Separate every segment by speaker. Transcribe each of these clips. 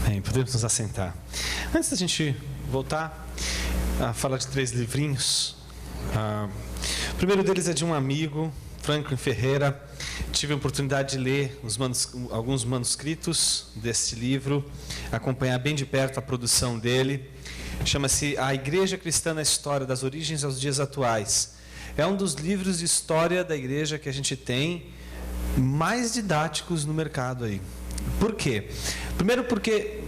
Speaker 1: Bem, podemos nos assentar. Antes da gente voltar a falar de 3 livrinhos, o primeiro deles é de um amigo, Franklin Ferreira. Tive a oportunidade de ler alguns manuscritos deste livro, acompanhar bem de perto a produção dele. Chama-se A Igreja Cristã na História, das Origens aos Dias Atuais. É um dos livros de história da igreja que a gente tem mais didáticos no mercado aí. Por quê? Primeiro porque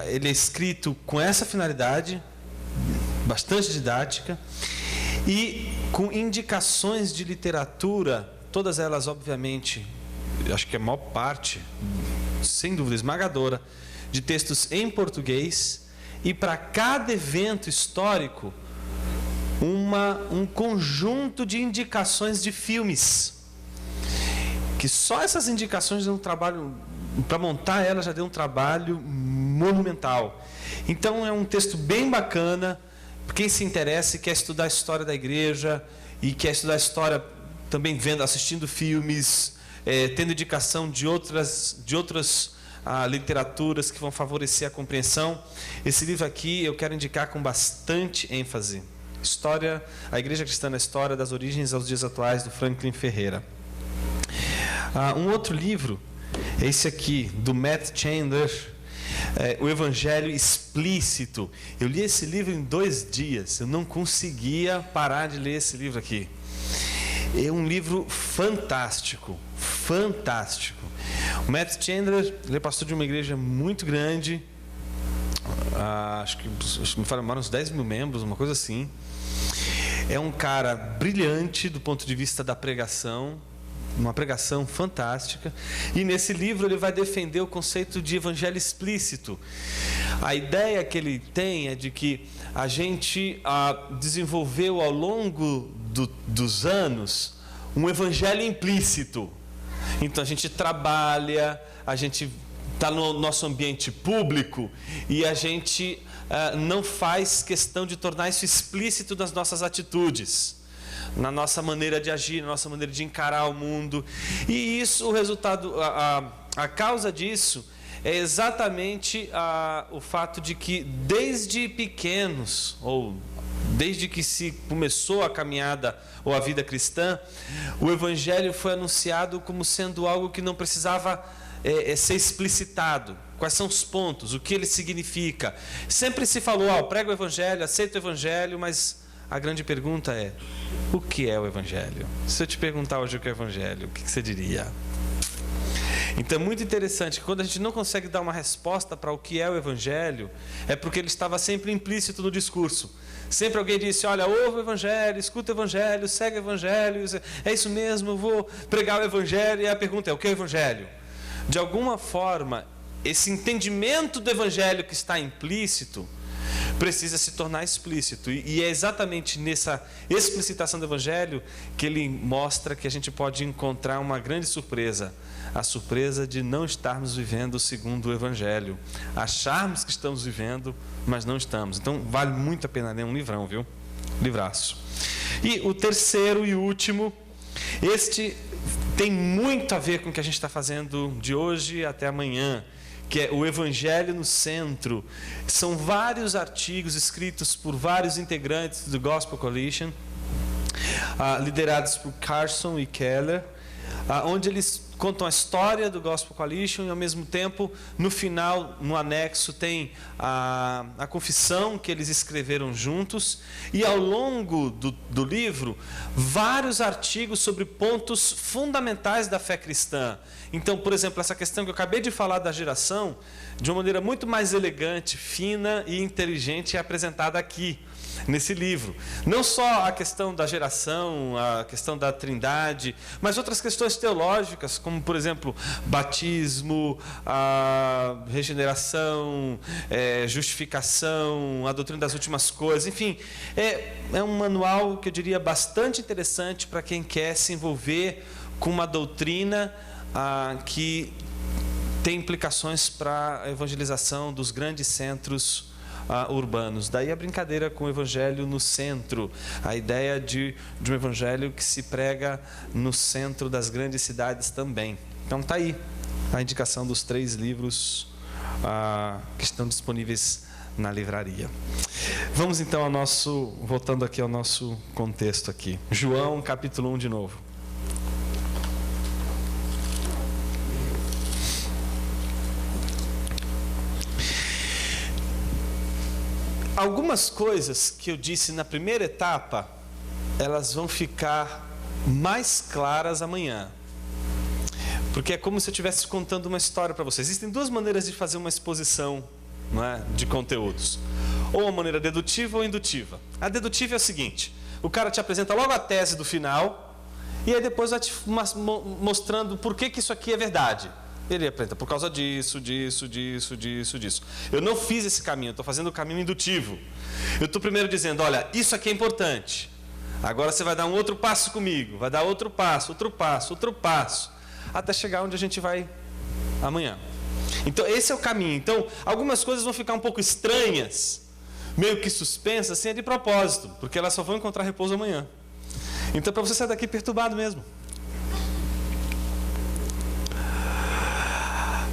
Speaker 1: ele é escrito com essa finalidade, bastante didática, e com indicações de literatura, todas elas, obviamente, acho que a maior parte, sem dúvida esmagadora, de textos em português, e para cada evento histórico, um conjunto de indicações de filmes, que só essas indicações dão um trabalho, para montar ela já deu um trabalho monumental. Então é um texto bem bacana, quem se interessa e quer estudar a história da igreja, e quer estudar a história também assistindo filmes, tendo indicação de outras literaturas que vão favorecer a compreensão. Esse livro aqui eu quero indicar com bastante ênfase. A Igreja Cristã na História, das Origens aos Dias Atuais, do Franklin Ferreira. Um outro livro, esse aqui, do Matt Chandler, O Evangelho Explícito. Eu li esse livro em 2 dias, eu não conseguia parar de ler esse livro aqui. É um livro fantástico, fantástico. O Matt Chandler, ele é pastor de uma igreja muito grande, acho que me falaram uns 10 mil membros, uma coisa assim. É um cara brilhante do ponto de vista da pregação, uma pregação fantástica, e nesse livro ele vai defender o conceito de evangelho explícito. A ideia que ele tem é de que a gente desenvolveu ao longo dos anos um evangelho implícito. Então a gente trabalha, a gente está no nosso ambiente público e a gente não faz questão de tornar isso explícito nas nossas atitudes, na nossa maneira de agir, na nossa maneira de encarar o mundo. E isso, o resultado, a causa disso é exatamente o fato de que desde pequenos, ou desde que se começou a caminhada ou a vida cristã, o Evangelho foi anunciado como sendo algo que não precisava ser explicitado. Quais são os pontos, o que ele significa. Sempre se falou, prega o Evangelho, aceita o Evangelho, mas a grande pergunta é: o que é o Evangelho? Se eu te perguntar hoje o que é o Evangelho, o que você diria? Então é muito interessante que quando a gente não consegue dar uma resposta para o que é o Evangelho, é porque ele estava sempre implícito no discurso. Sempre alguém disse, olha, ouve o Evangelho, escuta o Evangelho, segue o Evangelho, é isso mesmo, eu vou pregar o Evangelho. E a pergunta é, o que é o Evangelho? De alguma forma, esse entendimento do Evangelho que está implícito precisa se tornar explícito. E é exatamente nessa explicitação do Evangelho que ele mostra que a gente pode encontrar uma grande surpresa. A surpresa de não estarmos vivendo segundo o Evangelho. Acharmos que estamos vivendo, mas não estamos. Então vale muito a pena ler, um livrão, viu? Livraço. E o terceiro e último, este tem muito a ver com o que a gente está fazendo de hoje até amanhã, que é o Evangelho no Centro. São vários artigos escritos por vários integrantes do Gospel Coalition, liderados por Carson e Keller, onde eles contam a história do Gospel Coalition e, ao mesmo tempo, no final, no anexo, tem a confissão que eles escreveram juntos, e ao longo do livro, vários artigos sobre pontos fundamentais da fé cristã. Então, por exemplo, essa questão que eu acabei de falar da geração, de uma maneira muito mais elegante, fina e inteligente, é apresentada aqui, nesse livro. Não só a questão da geração, a questão da trindade, mas outras questões teológicas, como, por exemplo, batismo, a regeneração, justificação, a doutrina das últimas coisas, enfim, é um manual que eu diria bastante interessante para quem quer se envolver com uma doutrina que tem implicações para a evangelização dos grandes centros urbanos. Daí a brincadeira com o Evangelho no centro, a ideia de um Evangelho que se prega no centro das grandes cidades também. Então está aí a indicação dos 3 livros que estão disponíveis na livraria. Vamos então voltando aqui ao nosso contexto aqui. João, capítulo 1 de novo. Algumas coisas que eu disse na primeira etapa, elas vão ficar mais claras amanhã. Porque é como se eu estivesse contando uma história para vocês. Existem duas maneiras de fazer uma exposição, não é, de conteúdos. Ou uma maneira dedutiva ou indutiva. A dedutiva é o seguinte: o cara te apresenta logo a tese do final, e aí depois vai te mostrando por que isso aqui é verdade. Ele apresenta por causa disso. Eu não fiz esse caminho, eu estou fazendo o caminho indutivo. Eu estou primeiro dizendo, olha, isso aqui é importante. Agora você vai dar um outro passo comigo, vai dar outro passo, até chegar onde a gente vai amanhã. Então esse é o caminho. Então algumas coisas vão ficar um pouco estranhas, meio que suspensas, assim, é de propósito, porque elas só vão encontrar repouso amanhã. Então para você sair daqui perturbado mesmo.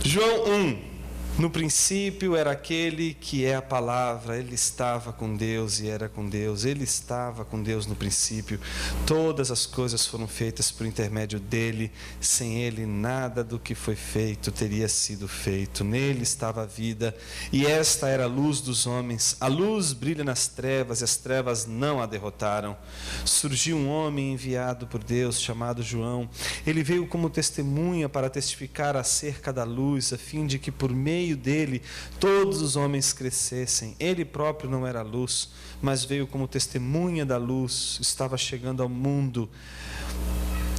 Speaker 1: João 1. No princípio era aquele que é a palavra, ele estava com Deus e era com Deus, ele estava com Deus no princípio. Todas as coisas foram feitas por intermédio dele, sem ele nada do que foi feito teria sido feito. Nele estava a vida e esta era a luz dos homens. A luz brilha nas trevas e as trevas não a derrotaram. Surgiu um homem enviado por Deus chamado João. Ele veio como testemunha para testificar acerca da luz, a fim de que por meio dele todos os homens crescessem. Ele próprio não era luz, mas veio como testemunha da luz. Estava chegando ao mundo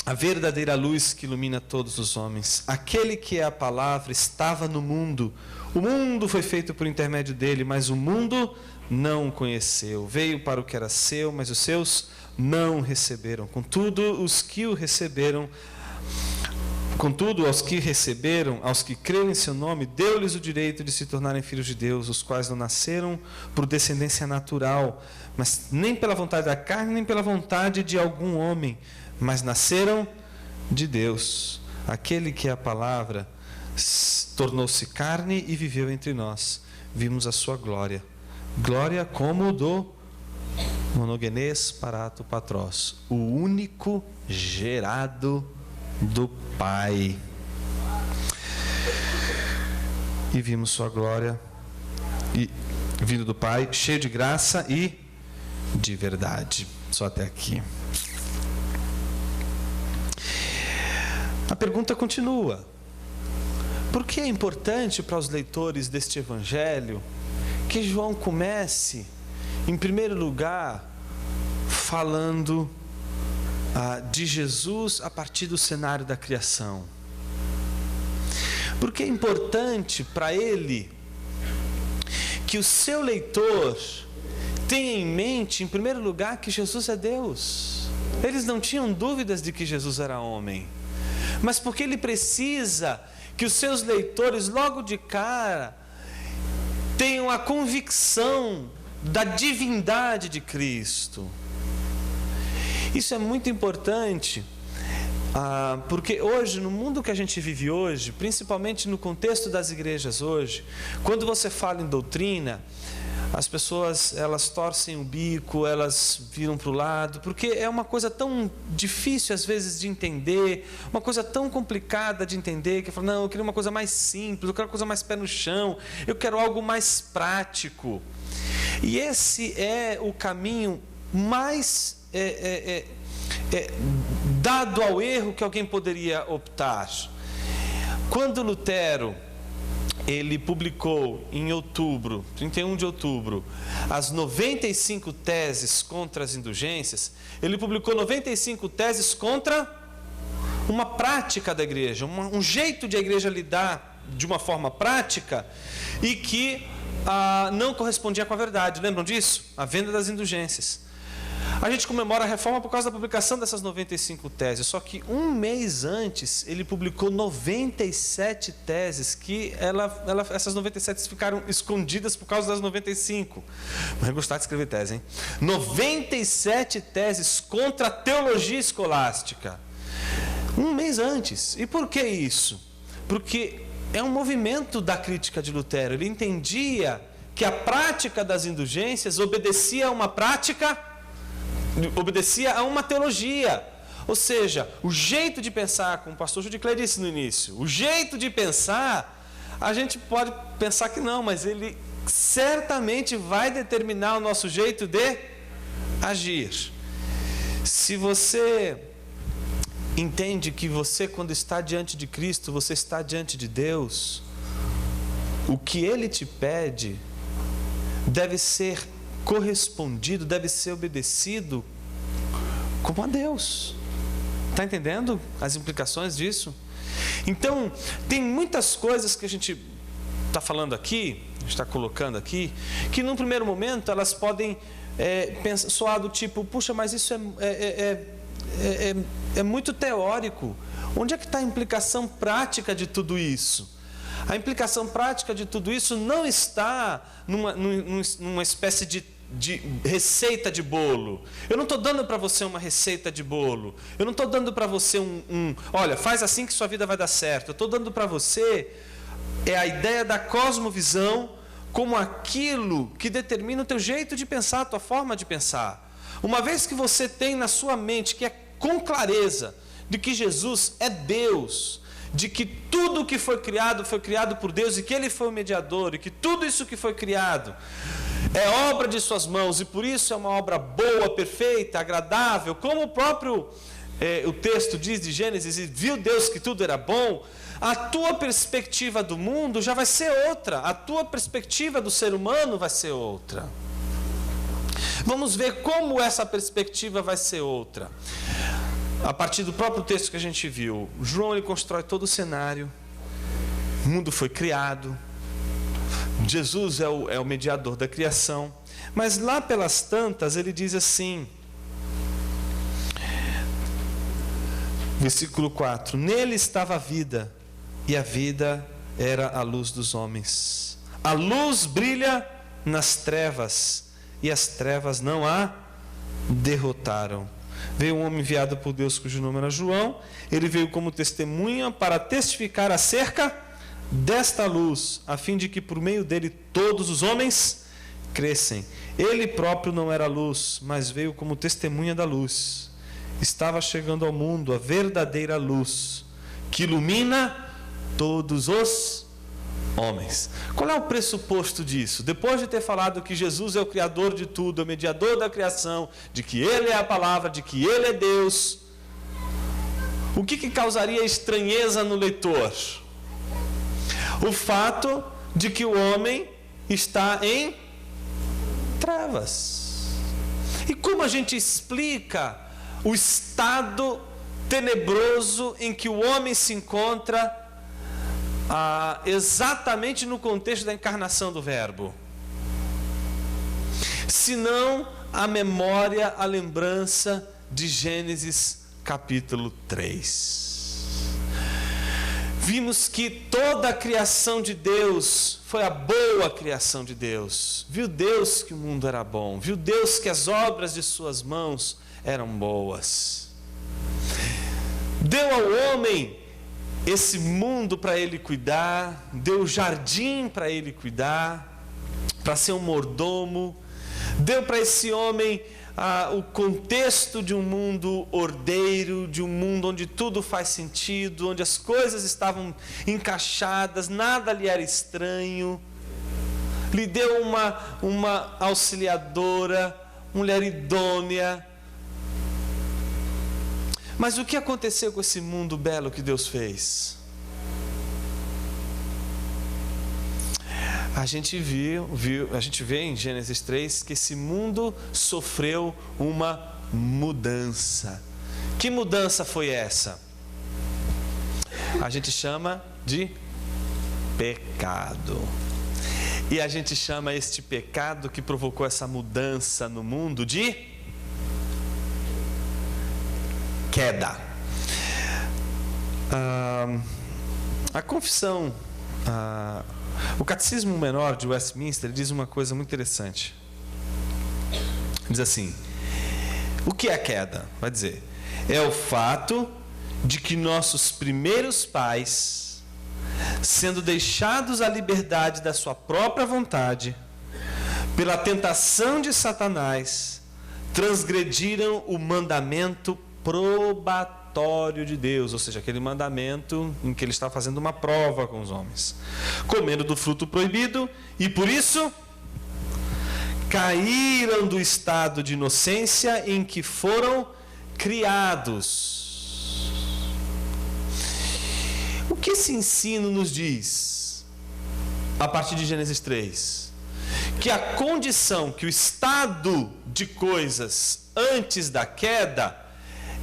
Speaker 1: a verdadeira luz que ilumina todos os homens. Aquele que é a palavra estava no mundo. O mundo foi feito por intermédio dele, mas o mundo não o conheceu. Veio para o que era seu, mas os seus não o receberam. Contudo, aos que receberam, aos que creram em seu nome, deu-lhes o direito de se tornarem filhos de Deus, os quais não nasceram por descendência natural, mas nem pela vontade da carne, nem pela vontade de algum homem, mas nasceram de Deus. Aquele que é a palavra tornou-se carne e viveu entre nós. Vimos a sua glória. Glória como do monogenes parato patros, o único gerado do Pai. E vimos sua glória vindo do Pai, cheio de graça e de verdade. Só até aqui. A pergunta continua: por que é importante para os leitores deste evangelho que João comece, em primeiro lugar, falando de Jesus a partir do cenário da criação? Porque é importante para ele que o seu leitor tenha em mente, em primeiro lugar, que Jesus é Deus. Eles não tinham dúvidas de que Jesus era homem, mas porque ele precisa que os seus leitores, logo de cara, tenham a convicção da divindade de Cristo. Isso é muito importante, porque hoje, no mundo que a gente vive hoje, principalmente no contexto das igrejas hoje, quando você fala em doutrina, as pessoas, elas torcem o bico, elas viram para o lado, porque é uma coisa tão difícil às vezes de entender, uma coisa tão complicada de entender, que fala, não, eu queria uma coisa mais simples, eu quero uma coisa mais pé no chão, eu quero algo mais prático. E esse é o caminho mais dado ao erro que alguém poderia optar. Quando Lutero ele publicou em outubro, 31 de outubro, as 95 teses contra as indulgências, ele publicou 95 teses contra uma prática da igreja, um jeito de a igreja lidar de uma forma prática e que não correspondia com a verdade. Lembram disso? A venda das indulgências. A gente comemora a reforma por causa da publicação dessas 95 teses, só que um mês antes ele publicou 97 teses, que essas 97 ficaram escondidas por causa das 95. Mas eu gostava de escrever tese, hein? 97 teses contra a teologia escolástica. Um mês antes. E por que isso? Porque é um movimento da crítica de Lutero. Ele entendia que a prática das indulgências obedecia a uma teologia. Ou seja, o jeito de pensar, como o pastor Judicler disse no início, o jeito de pensar, a gente pode pensar que não, mas ele certamente vai determinar o nosso jeito de agir. Se você entende que você, quando está diante de Cristo, você está diante de Deus, o que Ele te pede deve ser correspondido, deve ser obedecido como a Deus. Está entendendo as implicações disso? Então, tem muitas coisas que a gente está falando aqui, a gente está colocando aqui, que num primeiro momento elas podem soar do tipo, puxa, mas isso é muito teórico. Onde é que está a implicação prática de tudo isso? A implicação prática de tudo isso não está numa espécie de receita de bolo. Eu não estou dando para você uma receita de bolo. Eu não estou dando para você olha, faz assim que sua vida vai dar certo. Eu estou dando para você a ideia da cosmovisão como aquilo que determina o teu jeito de pensar, a tua forma de pensar. Uma vez que você tem na sua mente, que é com clareza, de que Jesus é Deus, de que tudo que foi criado por Deus e que Ele foi o mediador, e que tudo isso que foi criado é obra de suas mãos, e por isso é uma obra boa, perfeita, agradável, como o próprio o texto diz de Gênesis, e viu Deus que tudo era bom. A tua perspectiva do mundo já vai ser outra, a tua perspectiva do ser humano vai ser outra. Vamos ver como essa perspectiva vai ser outra. A partir do próprio texto que a gente viu, João ele constrói todo o cenário, o mundo foi criado, Jesus é o mediador da criação, mas lá pelas tantas ele diz assim, versículo 4, nele estava a vida, e a vida era a luz dos homens. A luz brilha nas trevas, e as trevas não a derrotaram. Veio um homem enviado por Deus, cujo nome era João. Ele veio como testemunha para testificar acerca desta luz, a fim de que por meio dele todos os homens crescem. Ele próprio não era luz, mas veio como testemunha da luz. Estava chegando ao mundo a verdadeira luz, que ilumina todos os homens. Qual é o pressuposto disso? Depois de ter falado que Jesus é o Criador de tudo, é o mediador da criação, de que Ele é a palavra, de que Ele é Deus, o que causaria estranheza no leitor? O fato de que o homem está em trevas. E como a gente explica o estado tenebroso em que o homem se encontra exatamente no contexto da encarnação do Verbo? Senão a memória, a lembrança de Gênesis capítulo 3. Vimos que toda a criação de Deus foi a boa criação de Deus. Viu Deus que o mundo era bom. Viu Deus que as obras de suas mãos eram boas. Deu ao homem esse mundo para ele cuidar. Deu o jardim para ele cuidar, para ser um mordomo. Deu para esse homem o contexto de um mundo ordeiro, de um mundo onde tudo faz sentido, onde as coisas estavam encaixadas, nada lhe era estranho. Lhe deu uma auxiliadora, mulher idônea. Mas o que aconteceu com esse mundo belo que Deus fez? A gente vê em Gênesis 3 que esse mundo sofreu uma mudança. Que mudança foi essa? A gente chama de pecado. E a gente chama este pecado que provocou essa mudança no mundo de queda. A confissão, o Catecismo Menor de Westminster diz uma coisa muito interessante. Diz assim: o que é a queda? Vai dizer, é o fato de que nossos primeiros pais sendo deixados à liberdade da sua própria vontade, pela tentação de Satanás, transgrediram o mandamento probatório de Deus, ou seja, aquele mandamento em que ele está fazendo uma prova com os homens, comendo do fruto proibido, e por isso caíram do estado de inocência em que foram criados. O que esse ensino nos diz, a partir de Gênesis 3? Que a condição, que o estado de coisas antes da queda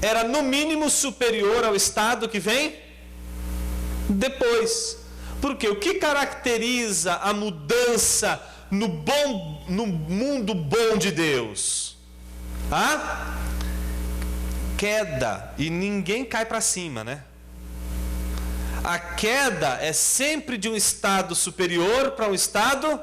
Speaker 1: era no mínimo superior ao estado que vem depois. Porque o que caracteriza a mudança no mundo bom de Deus? A queda. E ninguém cai para cima, né? A queda é sempre de um estado superior para um estado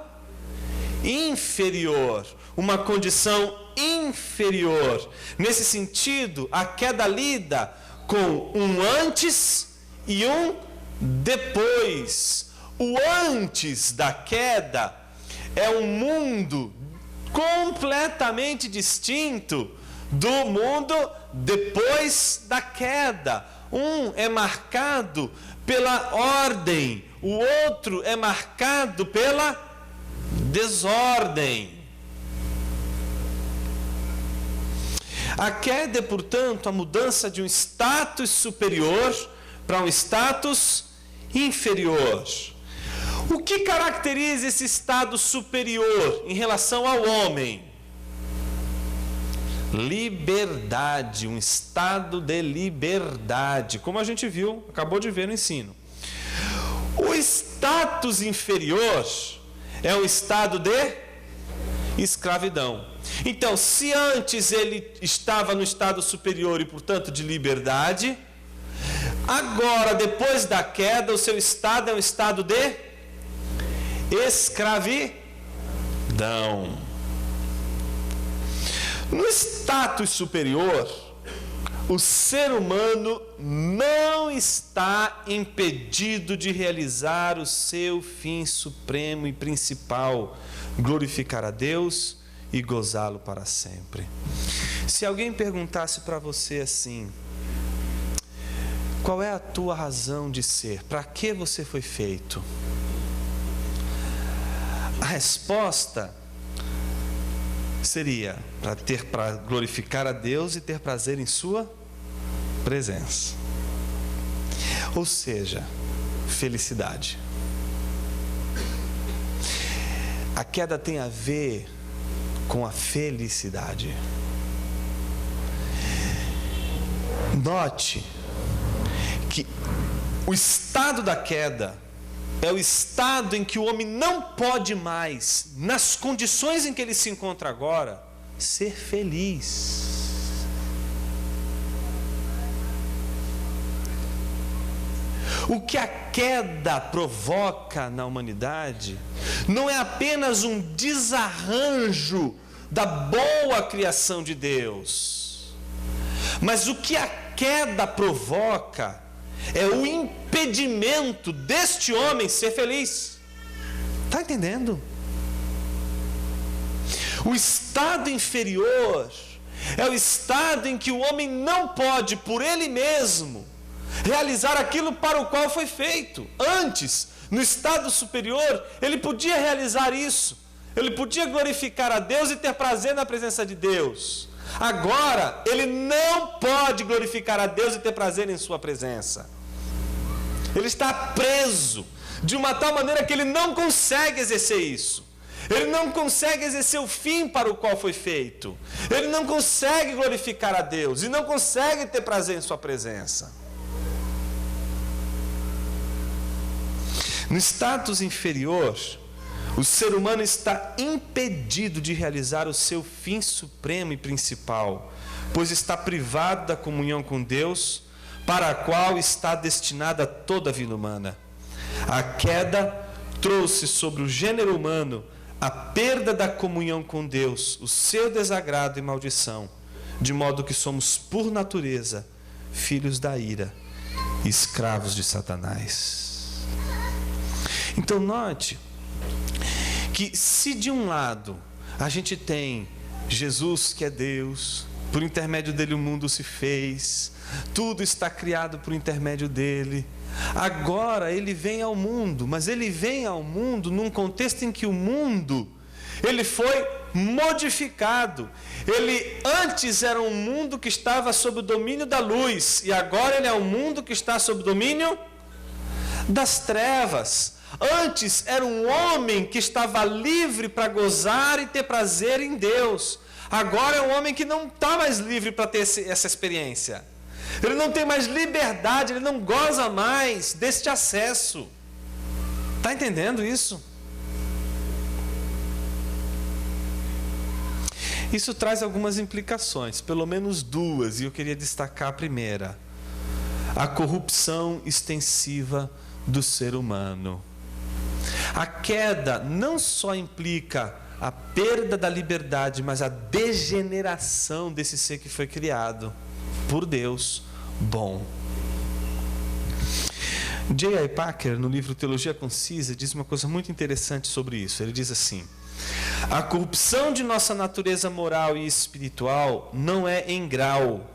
Speaker 1: inferior, uma condição inferior. Nesse sentido, a queda lida com um antes e um depois. O antes da queda é um mundo completamente distinto do mundo depois da queda. Um é marcado pela ordem, o outro é marcado pela desordem. A queda é, portanto, a mudança de um status superior para um status inferior. O que caracteriza esse estado superior em relação ao homem? Liberdade, um estado de liberdade, como a gente viu, acabou de ver no ensino. O status inferior é um estado de escravidão. Então, se antes ele estava no estado superior e, portanto, de liberdade, agora, depois da queda, o seu estado é um estado de escravidão. No status superior, o ser humano não está impedido de realizar o seu fim supremo e principal, glorificar a Deus e gozá-lo para sempre. Se alguém perguntasse para você assim: qual é a tua razão de ser? Para que você foi feito? A resposta seria para glorificar a Deus e ter prazer em sua presença. Ou seja, felicidade. A queda tem a ver com a felicidade. Note que o estado da queda é o estado em que o homem não pode mais, nas condições em que ele se encontra agora, ser feliz. O que a queda provoca na humanidade não é apenas um desarranjo da boa criação de Deus, mas o que a queda provoca é o impedimento deste homem ser feliz. Está entendendo? O estado inferior é o estado em que o homem não pode, por ele mesmo, realizar aquilo para o qual foi feito. Antes, no estado superior, ele podia realizar isso. Ele podia glorificar a Deus e ter prazer na presença de Deus. Agora, ele não pode glorificar a Deus e ter prazer em sua presença. Ele está preso de uma tal maneira que ele não consegue exercer isso. Ele não consegue exercer o fim para o qual foi feito. Ele não consegue glorificar a Deus e não consegue ter prazer em sua presença. No status inferior, o ser humano está impedido de realizar o seu fim supremo e principal, pois está privado da comunhão com Deus, para a qual está destinada toda a vida humana. A queda trouxe sobre o gênero humano a perda da comunhão com Deus, o seu desagrado e maldição, de modo que somos, por natureza, filhos da ira, escravos de Satanás. Então note que se de um lado a gente tem Jesus, que é Deus, por intermédio dele o mundo se fez, tudo está criado por intermédio dele. Agora ele vem ao mundo, mas ele vem ao mundo num contexto em que o mundo, ele foi modificado. Ele antes era um mundo que estava sob o domínio da luz, e agora ele é um mundo que está sob o domínio das trevas. Antes era um homem que estava livre para gozar e ter prazer em Deus. Agora é um homem que não está mais livre para ter essa experiência. Ele não tem mais liberdade, ele não goza mais deste acesso. Está entendendo isso? Isso traz algumas implicações, pelo menos duas, e eu queria destacar a primeira: a corrupção extensiva do ser humano. A queda não só implica a perda da liberdade, mas a degeneração desse ser que foi criado por Deus bom. J.I. Packer, no livro Teologia Concisa, diz uma coisa muito interessante sobre isso. Ele diz assim: a corrupção de nossa natureza moral e espiritual não é em grau,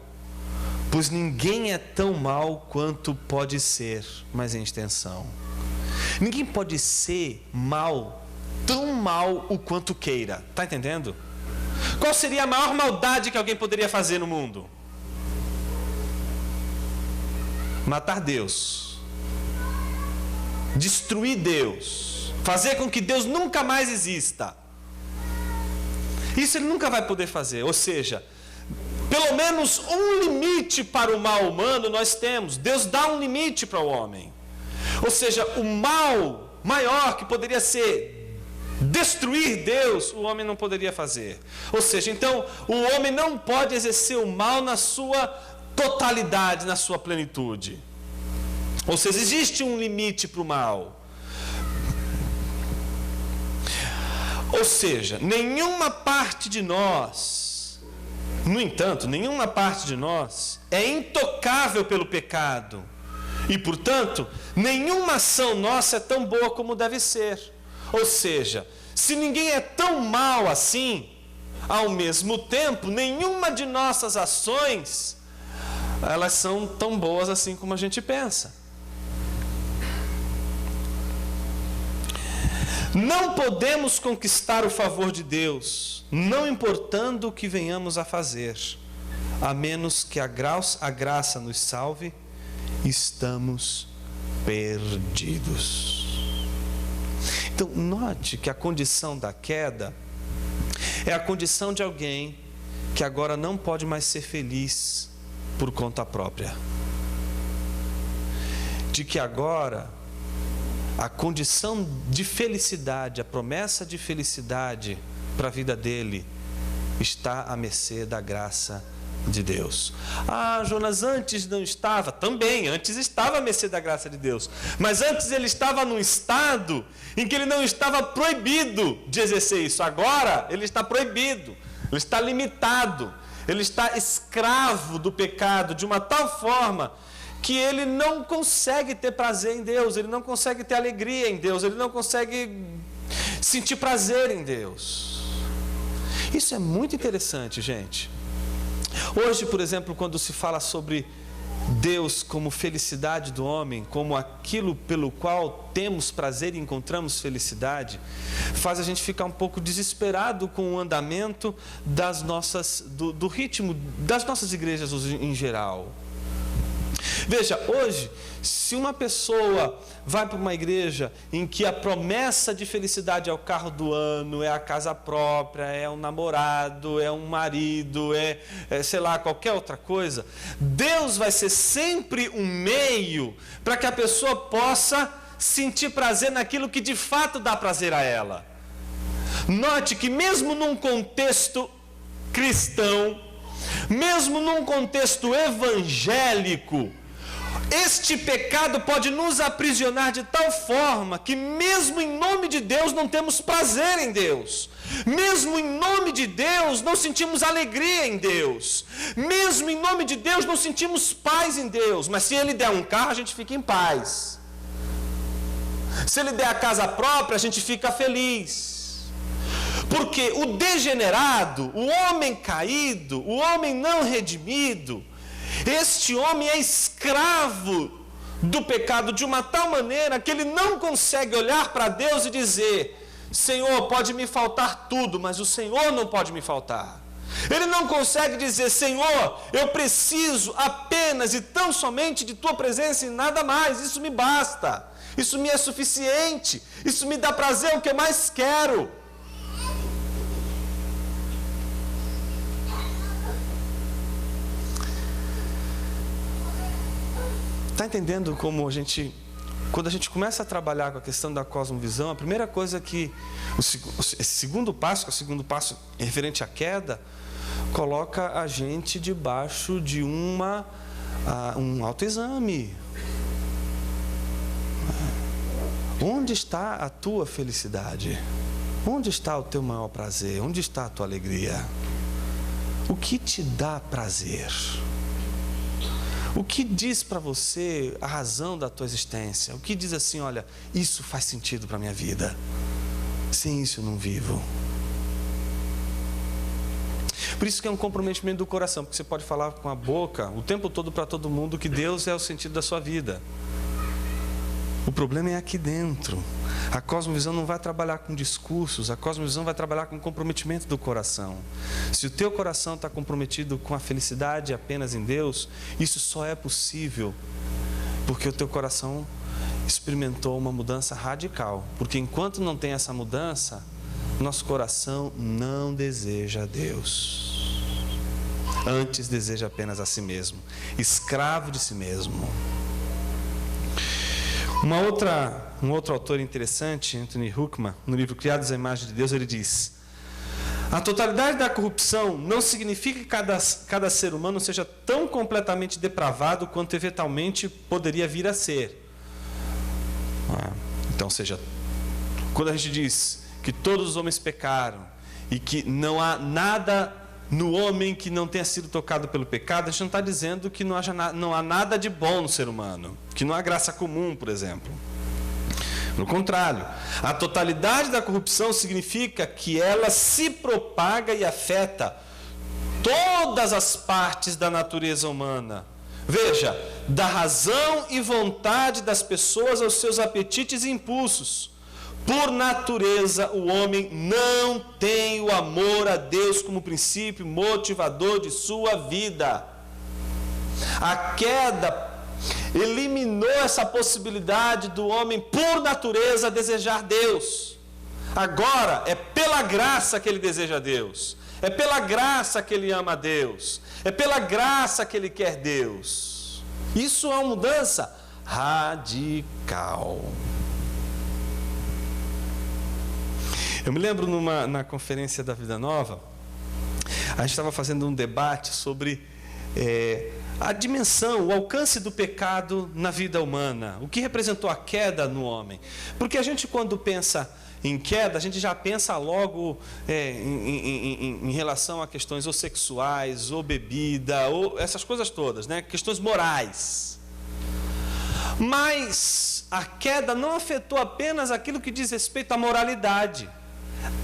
Speaker 1: pois ninguém é tão mau quanto pode ser, mas em extensão. Ninguém pode ser mal, tão mal o quanto queira. Está entendendo? Qual seria a maior maldade que alguém poderia fazer no mundo? Matar Deus, destruir Deus, fazer com que Deus nunca mais exista. Isso ele nunca vai poder fazer. Ou seja, pelo menos um limite para o mal humano nós temos. Deus dá um limite para o homem. Ou seja, o mal maior que poderia ser destruir Deus, o homem não poderia fazer. Ou seja, então, o homem não pode exercer o mal na sua totalidade, na sua plenitude. Ou seja, existe um limite para o mal. Ou seja, nenhuma parte de nós, no entanto, nenhuma parte de nós é intocável pelo pecado. E, portanto, nenhuma ação nossa é tão boa como deve ser. Ou seja, se ninguém é tão mal assim, ao mesmo tempo, nenhuma de nossas ações, elas são tão boas assim como a gente pensa. Não podemos conquistar o favor de Deus, não importando o que venhamos a fazer, a menos que a graça nos salve. Estamos perdidos. Então, note que a condição da queda é a condição de alguém que agora não pode mais ser feliz por conta própria. De que agora a condição de felicidade, a promessa de felicidade para a vida dele está à mercê da graça de Deus. Ah, Jonas, antes não estava? Também, antes estava à mercê da graça de Deus. Mas antes ele estava num estado em que ele não estava proibido de exercer isso. Agora ele está proibido, ele está limitado, ele está escravo do pecado de uma tal forma que ele não consegue ter prazer em Deus, ele não consegue ter alegria em Deus, ele não consegue sentir prazer em Deus. Isso é muito interessante, gente. Hoje, por exemplo, quando se fala sobre Deus como felicidade do homem, como aquilo pelo qual temos prazer e encontramos felicidade, faz a gente ficar um pouco desesperado com o andamento das nossas, do ritmo das nossas igrejas em geral. Veja, hoje, se uma pessoa vai para uma igreja em que a promessa de felicidade é o carro do ano, é a casa própria, é um namorado, é um marido, sei lá, qualquer outra coisa, Deus vai ser sempre um meio para que a pessoa possa sentir prazer naquilo que de fato dá prazer a ela. Note que mesmo num contexto cristão, mesmo num contexto evangélico, este pecado pode nos aprisionar de tal forma que mesmo em nome de Deus não temos prazer em Deus. Mesmo em nome de Deus não sentimos alegria em Deus. Mesmo em nome de Deus não sentimos paz em Deus. Mas se Ele der um carro, a gente fica em paz. Se ele der a casa própria, a gente fica feliz. Porque o degenerado, o homem caído, o homem não redimido, este homem é escravo do pecado de uma tal maneira que ele não consegue olhar para Deus e dizer: Senhor, pode me faltar tudo, mas o Senhor não pode me faltar. Ele não consegue dizer: Senhor, eu preciso apenas e tão somente de Tua presença e nada mais, isso me basta, isso me é suficiente, isso me dá prazer, o que eu mais quero. Está entendendo como quando a gente começa a trabalhar com a questão da cosmovisão, a primeira coisa que, esse segundo passo, que é o segundo passo referente à queda, coloca a gente debaixo de um autoexame. Onde está a tua felicidade? Onde está o teu maior prazer? Onde está a tua alegria? O que te dá prazer? O que diz para você a razão da tua existência? O que diz assim: olha, isso faz sentido para a minha vida. Sem isso eu não vivo. Por isso que é um comprometimento do coração, porque você pode falar com a boca o tempo todo para todo mundo que Deus é o sentido da sua vida. O problema é aqui dentro. A cosmovisão não vai trabalhar com discursos, a cosmovisão vai trabalhar com comprometimento do coração. Se o teu coração está comprometido com a felicidade apenas em Deus, isso só é possível porque o teu coração experimentou uma mudança radical. Porque enquanto não tem essa mudança, nosso coração não deseja a Deus. Antes deseja apenas a si mesmo, escravo de si mesmo. Um outro autor interessante, Anthony Huckman, no livro Criados à Imagem de Deus, ele diz: a totalidade da corrupção não significa que cada ser humano seja tão completamente depravado quanto eventualmente poderia vir a ser. Então, quando a gente diz que todos os homens pecaram e que não há nada no homem que não tenha sido tocado pelo pecado, a gente não está dizendo que não há nada de bom no ser humano, que não há graça comum, por exemplo. No contrário, a totalidade da corrupção significa que ela se propaga e afeta todas as partes da natureza humana. Veja, da razão e vontade das pessoas aos seus apetites e impulsos. Por natureza, o homem não tem o amor a Deus como princípio motivador de sua vida. A queda eliminou essa possibilidade do homem, por natureza, desejar Deus. Agora, é pela graça que ele deseja Deus. É pela graça que ele ama a Deus. É pela graça que ele quer Deus. Isso é uma mudança radical. Eu me lembro na conferência da Vida Nova, a gente estava fazendo um debate sobre a dimensão, o alcance do pecado na vida humana, o que representou a queda no homem. Porque a gente, quando pensa em queda, a gente já pensa logo em relação a questões ou sexuais, ou bebida, ou essas coisas todas, né? Questões morais. Mas a queda não afetou apenas aquilo que diz respeito à moralidade.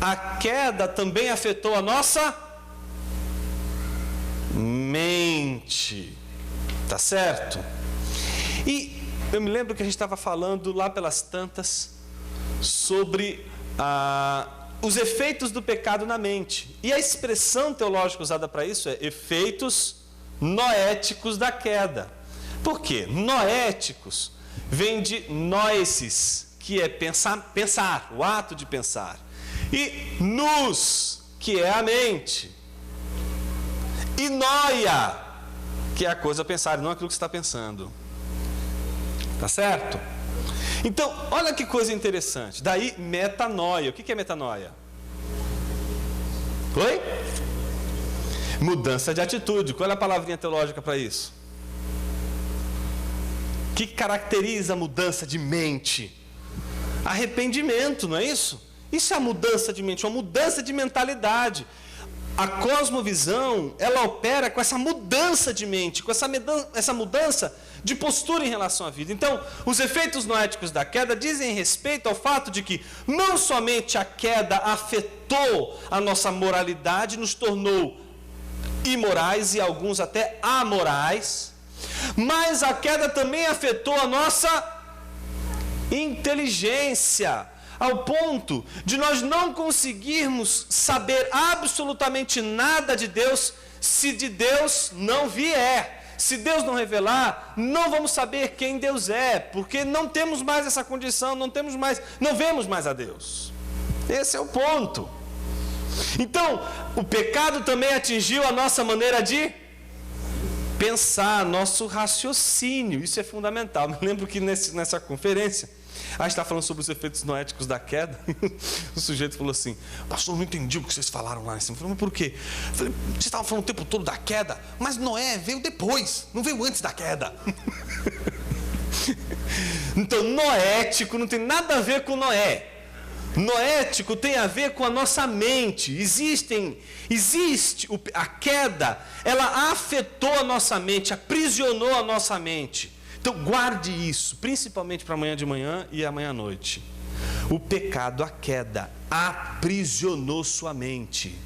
Speaker 1: A queda também afetou a nossa mente. Tá certo? E eu me lembro que a gente estava falando lá pelas tantas sobre os efeitos do pecado na mente. E a expressão teológica usada para isso é efeitos noéticos da queda. Por quê? Noéticos vem de noesis, que é pensar, o ato de pensar. E nous, que é a mente. E noia, que é a coisa a pensar, não aquilo que você está pensando. Tá certo? Então, olha que coisa interessante. Daí, metanoia. O que é metanoia? Oi? Mudança de atitude. Qual é a palavrinha teológica para isso? O que caracteriza a mudança de mente? Arrependimento, não é isso? Isso é a mudança de mente, uma mudança de mentalidade. a cosmovisão, ela opera com essa mudança de mente, com essa mudança de postura em relação à vida. Então, os efeitos noéticos da queda dizem respeito ao fato de que não somente a queda afetou a nossa moralidade, nos tornou imorais e alguns até amorais, mas a queda também afetou a nossa inteligência, ao ponto de nós não conseguirmos saber absolutamente nada de Deus, se de Deus não vier. Se Deus não revelar, não vamos saber quem Deus é, porque não temos mais essa condição, não vemos mais a Deus. Esse é o ponto. Então, o pecado também atingiu a nossa maneira de pensar, nosso raciocínio. Isso é fundamental. Me lembro que nessa conferência, a gente está falando sobre os efeitos noéticos da queda. O sujeito falou assim: pastor, não entendi o que vocês falaram lá em cima. Eu falei: mas por quê? Eu falei: vocês estavam falando o tempo todo da queda, mas Noé veio depois, não veio antes da queda. Então, noético não tem nada a ver com Noé. Noético tem a ver com a nossa mente. A queda, ela afetou a nossa mente, aprisionou a nossa mente. Então guarde isso, principalmente para amanhã de manhã e amanhã à noite. O pecado, a queda, aprisionou sua mente.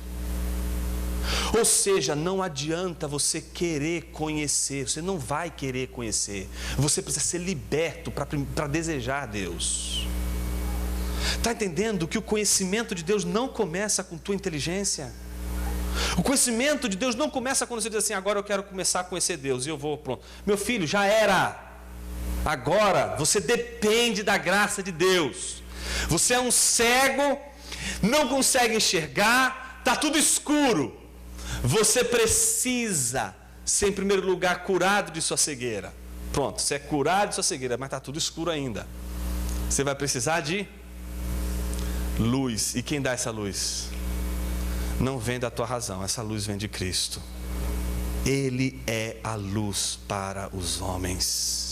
Speaker 1: Ou seja, não adianta você querer conhecer, você não vai querer conhecer. Você precisa ser liberto para desejar Deus. Está entendendo que o conhecimento de Deus não começa com tua inteligência? O conhecimento de Deus não começa quando você diz assim: agora eu quero começar a conhecer Deus e eu vou, pronto. Meu filho, já era. Agora você depende da graça de Deus. Você é um cego, não consegue enxergar, está tudo escuro. Você precisa ser, em primeiro lugar, curado de sua cegueira. Pronto, você é curado de sua cegueira, mas está tudo escuro ainda. Você vai precisar de luz. E quem dá essa luz? Não vem da tua razão, essa luz vem de Cristo. Ele é a luz para os homens.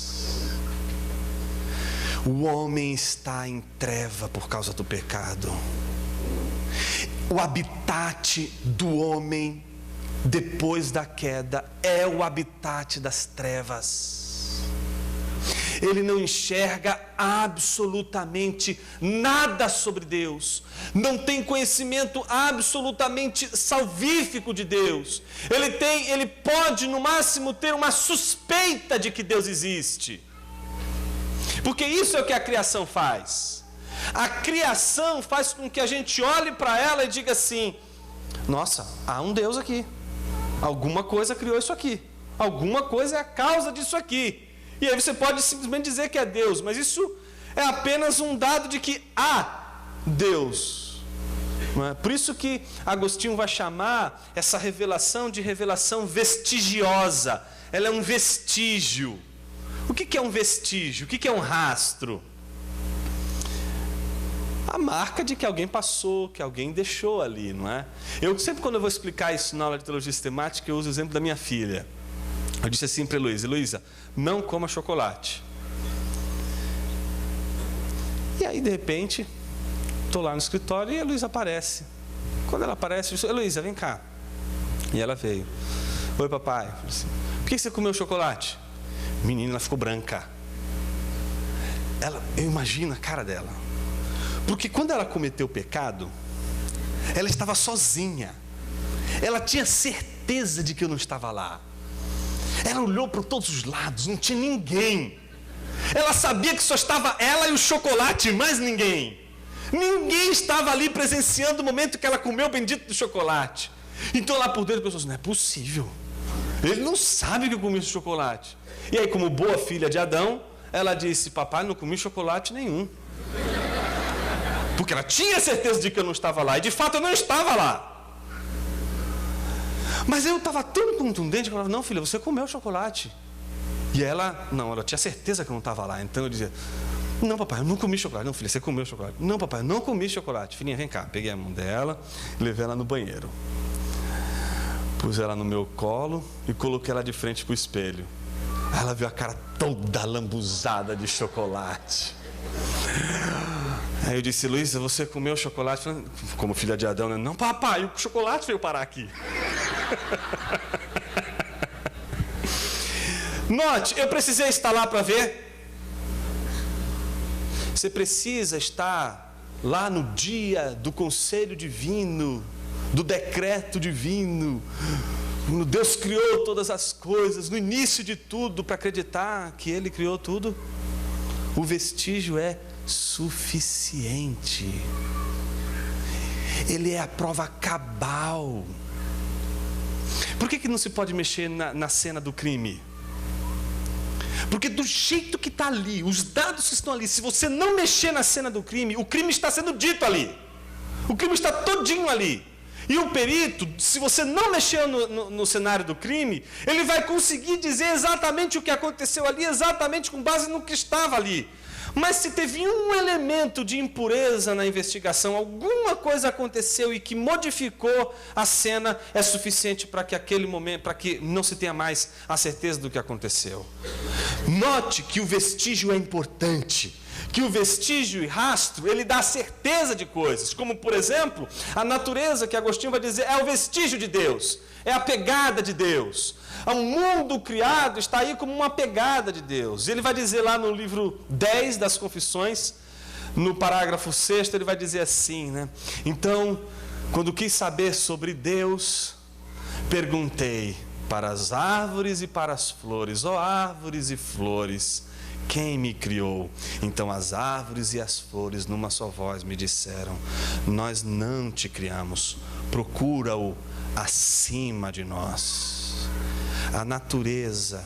Speaker 1: O homem está em treva por causa do pecado. O habitat do homem depois da queda é o habitat das trevas. Ele não enxerga absolutamente nada sobre Deus, não tem conhecimento absolutamente salvífico de Deus. Ele pode no máximo ter uma suspeita de que Deus existe, porque isso é o que a criação faz. A criação faz com que a gente olhe para ela e diga assim: nossa, há um Deus aqui, alguma coisa criou isso aqui, alguma coisa é a causa disso aqui. E aí você pode simplesmente dizer que é Deus, mas isso é apenas um dado de que há Deus. Não é? Por isso que Agostinho vai chamar essa revelação de revelação vestigiosa. Ela é um vestígio. O que é um vestígio? O que é um rastro? A marca de que alguém passou, que alguém deixou ali, não é? Eu sempre, quando eu vou explicar isso na aula de teologia sistemática, eu uso o exemplo da minha filha. Eu disse assim para a Heloísa: Heloísa, não coma chocolate. E aí, de repente, estou lá no escritório e a Heloísa aparece. Quando ela aparece, eu disse: Heloísa, vem cá. E ela veio. Oi, papai. Eu falei assim: por que você comeu chocolate? Menina, ela ficou branca. Eu imagino a cara dela. Porque quando ela cometeu o pecado, ela estava sozinha. Ela tinha certeza de que eu não estava lá. Ela olhou para todos os lados, não tinha ninguém. Ela sabia que só estava ela e o chocolate, mais ninguém. Ninguém estava ali presenciando o momento que ela comeu o bendito do chocolate. Então lá por dentro, a pessoa disse: não é possível. Ele não sabe que eu comi esse chocolate. E aí, como boa filha de Adão, ela disse: papai, não comi chocolate nenhum. Porque ela tinha certeza de que eu não estava lá. E de fato eu não estava lá. Mas eu estava tão contundente que eu falava: não, filha, você comeu chocolate. E ela tinha certeza que eu não estava lá. Então eu dizia: não, papai, eu não comi chocolate. Não, filha, você comeu chocolate. Não, papai, eu não comi chocolate. Filhinha, vem cá. Peguei a mão dela, levei ela no banheiro. Pus ela no meu colo e coloquei ela de frente para o espelho. Ela viu a cara toda lambuzada de chocolate. Aí eu disse: Luísa, você comeu chocolate? Como filha de Adão, né? Não, papai, o chocolate veio parar aqui. Note, eu precisei estar lá para ver. Você precisa estar lá no dia do conselho divino, do decreto divino, quando Deus criou todas as coisas, no início de tudo, para acreditar que Ele criou tudo. O vestígio é suficiente. Ele é a prova cabal. Por que não se pode mexer na cena do crime? Porque do jeito que está ali, os dados que estão ali, se você não mexer na cena do crime, o crime está sendo dito ali. O crime está todinho ali. E o perito, se você não mexer no cenário do crime, ele vai conseguir dizer exatamente o que aconteceu ali, exatamente com base no que estava ali. Mas se teve um elemento de impureza na investigação, alguma coisa aconteceu e que modificou a cena, é suficiente para que aquele momento, para que não se tenha mais a certeza do que aconteceu. Note que o vestígio é importante, que o vestígio e rastro, ele dá certeza de coisas, como por exemplo, a natureza, que Agostinho vai dizer, é o vestígio de Deus, é a pegada de Deus. O mundo criado está aí como uma pegada de Deus. Ele vai dizer lá no livro 10 das Confissões, no parágrafo 6º, ele vai dizer assim, né? Então, quando quis saber sobre Deus, perguntei para as árvores e para as flores: ó árvores e flores, quem me criou? Então as árvores e as flores, numa só voz, me disseram: nós não te criamos, procura-o acima de nós. A natureza,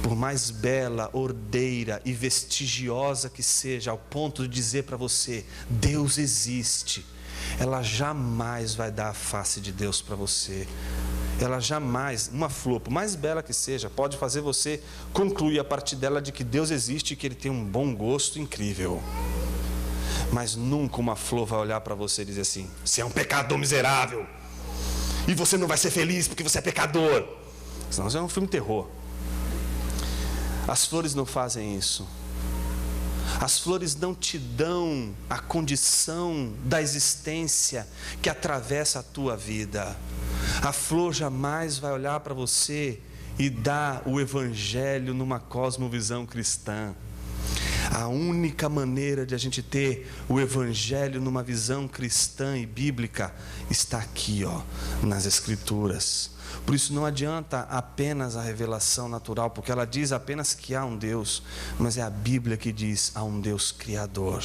Speaker 1: por mais bela, ordeira e vestigiosa que seja, ao ponto de dizer para você, Deus existe, ela jamais vai dar a face de Deus para você. Ela jamais, uma flor, por mais bela que seja, pode fazer você concluir a partir dela de que Deus existe e que Ele tem um bom gosto incrível. Mas nunca uma flor vai olhar para você e dizer assim: você é um pecador miserável, e você não vai ser feliz porque você é pecador. Senão isso é um filme terror. As flores não fazem isso. As flores não te dão a condição da existência que atravessa a tua vida. A flor jamais vai olhar para você e dar o evangelho numa cosmovisão cristã. A única maneira de a gente ter o evangelho numa visão cristã e bíblica está aqui, ó, nas Escrituras. Por isso não adianta apenas a revelação natural, porque ela diz apenas que há um Deus, mas é a Bíblia que diz: há um Deus Criador,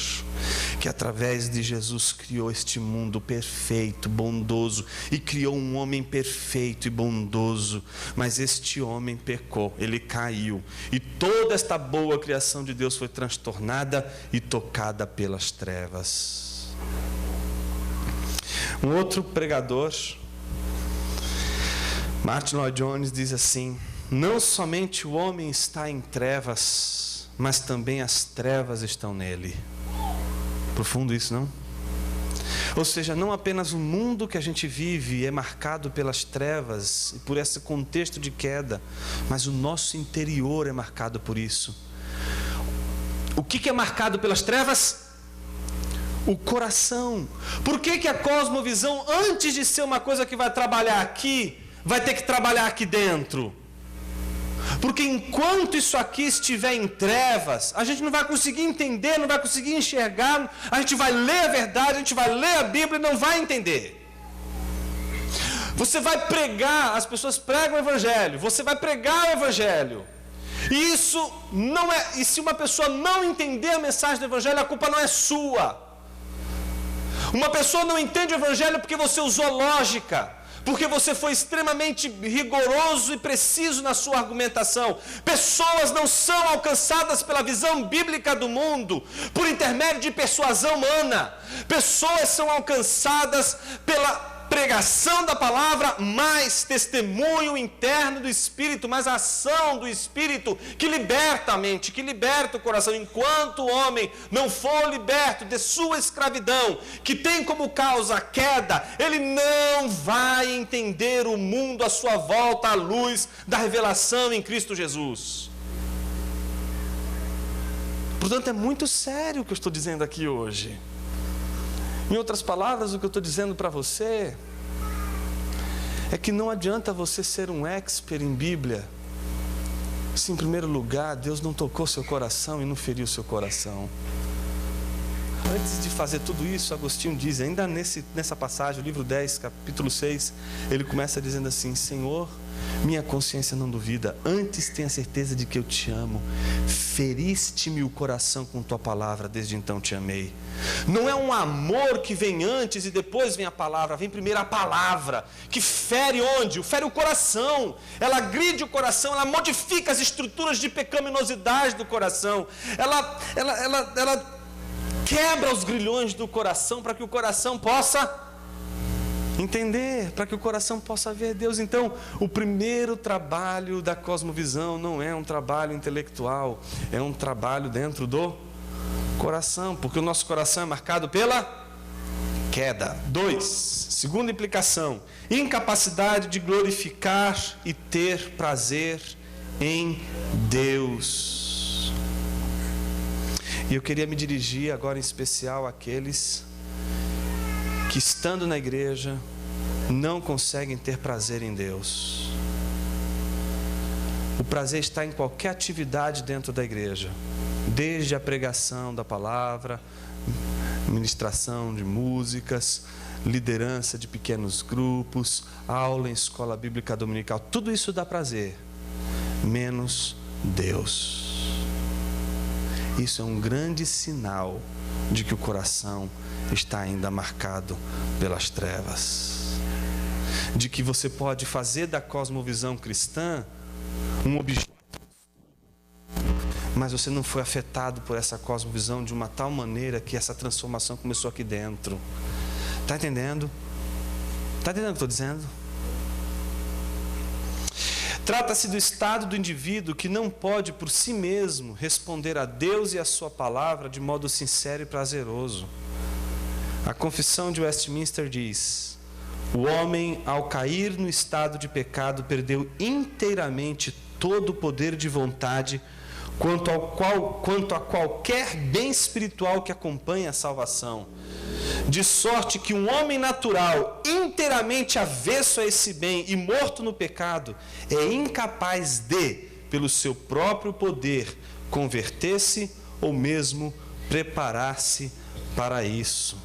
Speaker 1: que através de Jesus criou este mundo perfeito, bondoso, e criou um homem perfeito e bondoso. Mas este homem pecou, ele caiu, e toda esta boa criação de Deus foi transtornada e tocada pelas trevas. Um outro pregador, Martin Lloyd-Jones, diz assim: não somente o homem está em trevas, mas também as trevas estão nele. Profundo isso, não? Ou seja, não apenas o mundo que a gente vive é marcado pelas trevas e por esse contexto de queda, mas o nosso interior é marcado por isso. O que é marcado pelas trevas? O coração. Por que a cosmovisão, antes de ser uma coisa que vai trabalhar aqui, vai ter que trabalhar aqui dentro? Porque enquanto isso aqui estiver em trevas, a gente não vai conseguir entender, não vai conseguir enxergar. A gente vai ler a verdade, a gente vai ler a Bíblia e não vai entender. Você vai pregar, as pessoas pregam o Evangelho, você vai pregar o Evangelho. E isso não é, e se uma pessoa não entender a mensagem do Evangelho, a culpa não é sua. Uma pessoa não entende o Evangelho porque você usou lógica, porque você foi extremamente rigoroso e preciso na sua argumentação. Pessoas não são alcançadas pela visão bíblica do mundo por intermédio de persuasão humana. Pessoas são alcançadas pela pregação da palavra, mais testemunho interno do Espírito, mais ação do Espírito que liberta a mente, que liberta o coração. Enquanto o homem não for liberto de sua escravidão, que tem como causa a queda, ele não vai entender o mundo à sua volta à luz da revelação em Cristo Jesus.
Speaker 2: Portanto, é muito sério o que eu estou dizendo aqui hoje. Em outras palavras, o que eu estou dizendo para você é que não adianta você ser um expert em Bíblia se, em primeiro lugar, Deus não tocou seu coração e não feriu seu coração. Antes de fazer tudo isso, Agostinho diz, ainda nessa passagem, o livro 10, capítulo 6, ele começa dizendo assim: Senhor, minha consciência não duvida, antes tenha certeza de que eu te amo. Feriste-me o coração com tua palavra, desde então te amei. Não é um amor que vem antes e depois vem a palavra, vem primeiro a palavra, que fere onde? Fere o coração, ela agride o coração, ela modifica as estruturas de pecaminosidade do coração, ela quebra os grilhões do coração para que o coração possa entender, para que o coração possa ver Deus. Então, o primeiro trabalho da cosmovisão não é um trabalho intelectual, é um trabalho dentro do coração, porque o nosso coração é marcado pela queda. 2, segunda implicação, incapacidade de glorificar e ter prazer em Deus. E eu queria me dirigir agora em especial àqueles que, estando na igreja, não conseguem ter prazer em Deus. O prazer está em qualquer atividade dentro da igreja, desde a pregação da palavra, ministração de músicas, liderança de pequenos grupos, aula em escola bíblica dominical. Tudo isso dá prazer, menos Deus. Isso é um grande sinal de que o coração está ainda marcado pelas trevas. De que você pode fazer da cosmovisão cristã um objeto, mas você não foi afetado por essa cosmovisão de uma tal maneira que essa transformação começou aqui dentro. Está entendendo? Está entendendo o que eu estou dizendo? Trata-se do estado do indivíduo que não pode por si mesmo responder a Deus e a sua palavra de modo sincero e prazeroso. A Confissão de Westminster diz: o homem, ao cair no estado de pecado, perdeu inteiramente todo o poder de vontade quanto a qualquer bem espiritual que acompanhe a salvação. De sorte que um homem natural, inteiramente avesso a esse bem e morto no pecado, é incapaz de, pelo seu próprio poder, converter-se ou mesmo preparar-se para isso.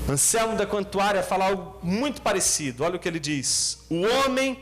Speaker 2: Anselmo da Cantuária fala algo muito parecido. Olha o que ele diz: o homem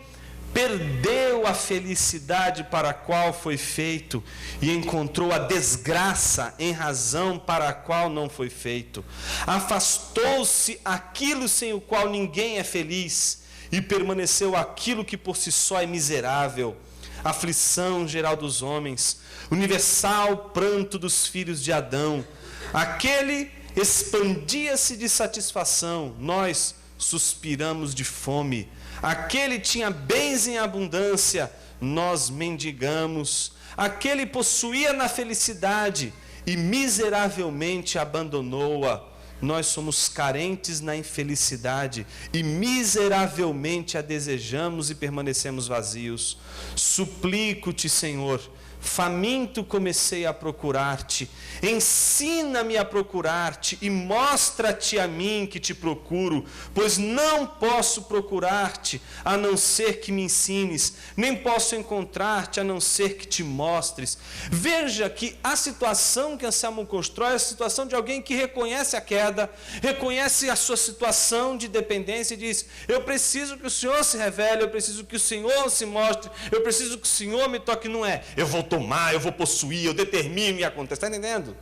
Speaker 2: perdeu a felicidade para a qual foi feito e encontrou a desgraça em razão para a qual não foi feito. Afastou-se aquilo sem o qual ninguém é feliz e permaneceu aquilo que por si só é miserável. Aflição geral dos homens, universal pranto dos filhos de Adão. Aquele expandia-se de satisfação, nós suspiramos de fome. Aquele tinha bens em abundância, nós mendigamos. Aquele possuía na felicidade e miseravelmente abandonou-a. Nós somos carentes na infelicidade e miseravelmente a desejamos e permanecemos vazios. Suplico-te, Senhor, faminto comecei a procurar-te, ensina-me a procurar-te e mostra-te a mim que te procuro, pois não posso procurar-te a não ser que me ensines, nem posso encontrar-te a não ser que te mostres. Veja que a situação que Anselmo constrói é a situação de alguém que reconhece a queda, reconhece a sua situação de dependência e diz: eu preciso que o Senhor se revele, eu preciso que o Senhor se mostre, eu preciso que o Senhor me toque. Não é eu vou tomar, eu vou possuir, eu determino e acontece. Está entendendo?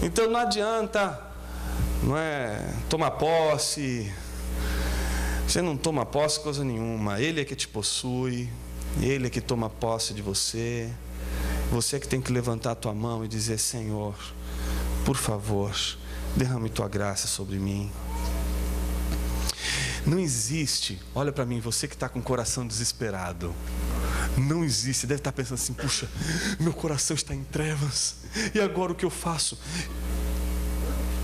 Speaker 2: Então não adianta, não é tomar posse. Você não toma posse coisa nenhuma. Ele é que te possui, ele é que toma posse de você. Você é que tem que levantar a tua mão e dizer: Senhor, por favor, derrame tua graça sobre mim. Não existe, olha para mim, você que está com o coração desesperado. Não existe, deve estar pensando assim: puxa, meu coração está em trevas, e agora o que eu faço?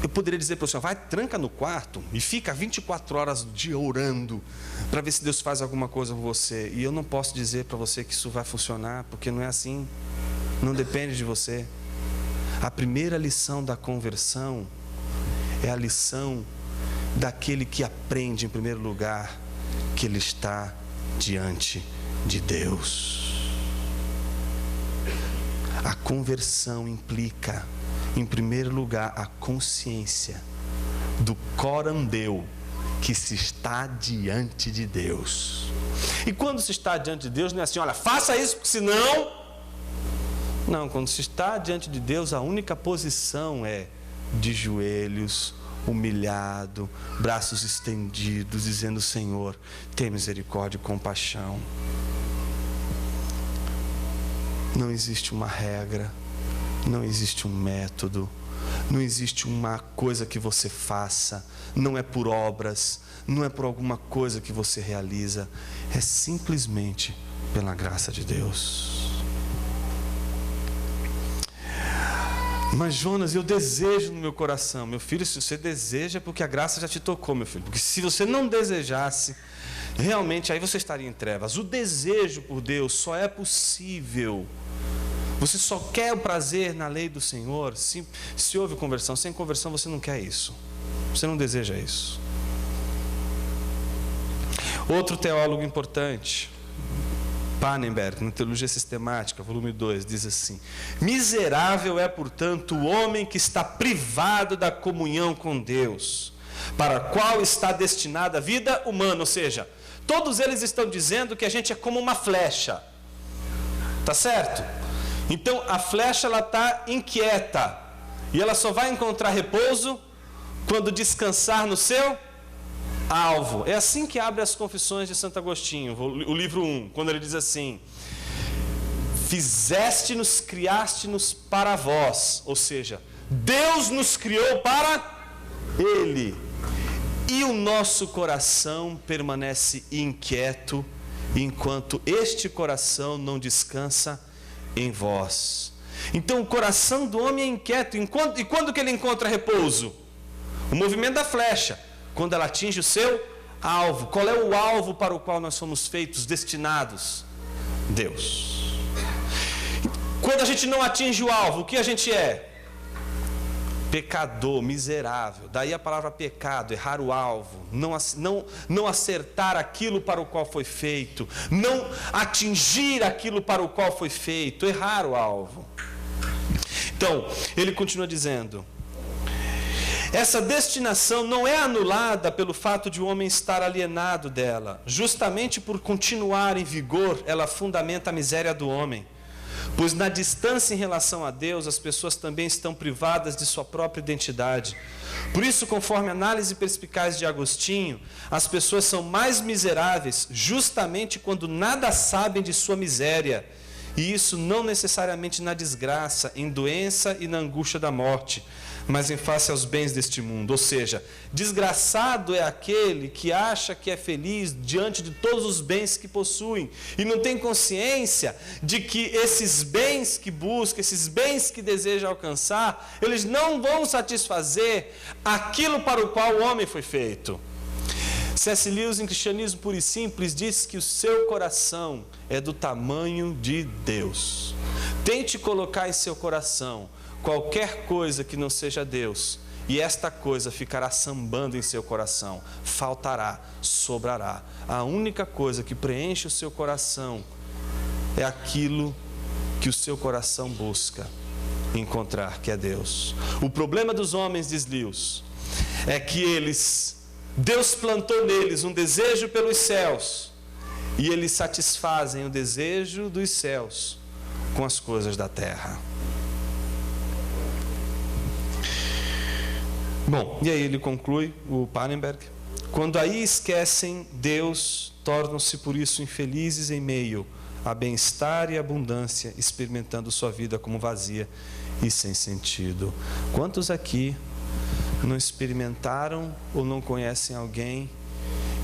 Speaker 2: Eu poderia dizer para o senhor: vai, tranca no quarto e fica 24 horas do dia orando, para ver se Deus faz alguma coisa com você. E eu não posso dizer para você que isso vai funcionar, porque não é assim.
Speaker 1: não depende de você. A primeira lição da conversão é a lição daquele que aprende, em primeiro lugar, que ele está diante de Deus. A conversão implica, em primeiro lugar, a consciência do corandeu que se está diante de Deus. E quando se está diante de Deus, não é assim, olha, faça isso, porque senão... Não, quando se está diante de Deus, a única posição é de joelhos, humilhado, braços estendidos, dizendo: Senhor, tem misericórdia e compaixão. Não existe uma regra, não existe um método, não existe uma coisa que você faça, não é por obras, não é por alguma coisa que você realiza, é simplesmente pela graça de Deus. Mas Jonas, eu desejo no meu coração. Meu filho, se você deseja é porque a graça já te tocou, meu filho. Porque se você não desejasse, realmente aí você estaria em trevas. O desejo por Deus só é possível. Você só quer o prazer na lei do Senhor se houve conversão. Sem conversão você não quer isso. Você não deseja isso. Outro teólogo importante, Pannenberg, na Teologia Sistemática, volume 2, diz assim: miserável é, portanto, o homem que está privado da comunhão com Deus, para a qual está destinada a vida humana. Ou seja, todos eles estão dizendo que a gente é como uma flecha. Tá certo? Então, a flecha, ela está inquieta, e ela só vai encontrar repouso quando descansar no seu alvo. É assim que abre as Confissões de Santo Agostinho, o livro 1, quando ele diz assim: fizeste-nos, criaste-nos para vós. Ou seja, Deus nos criou para Ele, e o nosso coração permanece inquieto enquanto este coração não descansa em vós. Então o coração do homem é inquieto. E quando que ele encontra repouso? O movimento da flecha, quando ela atinge o seu alvo. Qual é o alvo para o qual nós somos feitos, destinados? Deus. Quando a gente não atinge o alvo, o que a gente é? Pecador, miserável. Daí a palavra pecado, errar o alvo, não acertar aquilo para o qual foi feito, não atingir aquilo para o qual foi feito, errar o alvo. Então, ele continua dizendo: essa destinação não é anulada pelo fato de o homem estar alienado dela. Justamente por continuar em vigor, ela fundamenta a miséria do homem. Pois na distância em relação a Deus, as pessoas também estão privadas de sua própria identidade. Por isso, conforme a análise perspicaz de Agostinho, as pessoas são mais miseráveis justamente quando nada sabem de sua miséria. E isso não necessariamente na desgraça, em doença e na angústia da morte, mas em face aos bens deste mundo. Ou seja, desgraçado é aquele que acha que é feliz diante de todos os bens que possuem e não tem consciência de que esses bens que busca, esses bens que deseja alcançar, eles não vão satisfazer aquilo para o qual o homem foi feito. C.S. Lewis, em Cristianismo Puro e Simples, diz que o seu coração é do tamanho de Deus. Tente colocar em seu coração qualquer coisa que não seja Deus, e esta coisa ficará sambando em seu coração, faltará, sobrará. A única coisa que preenche o seu coração é aquilo que o seu coração busca encontrar, que é Deus. O problema dos homens, diz Lewis, é que Deus plantou neles um desejo pelos céus, e eles satisfazem o desejo dos céus com as coisas da terra. Bom, e aí ele conclui, o Pannenberg: quando aí esquecem Deus, tornam-se por isso infelizes em meio a bem-estar e abundância, experimentando sua vida como vazia e sem sentido. Quantos aqui não experimentaram ou não conhecem alguém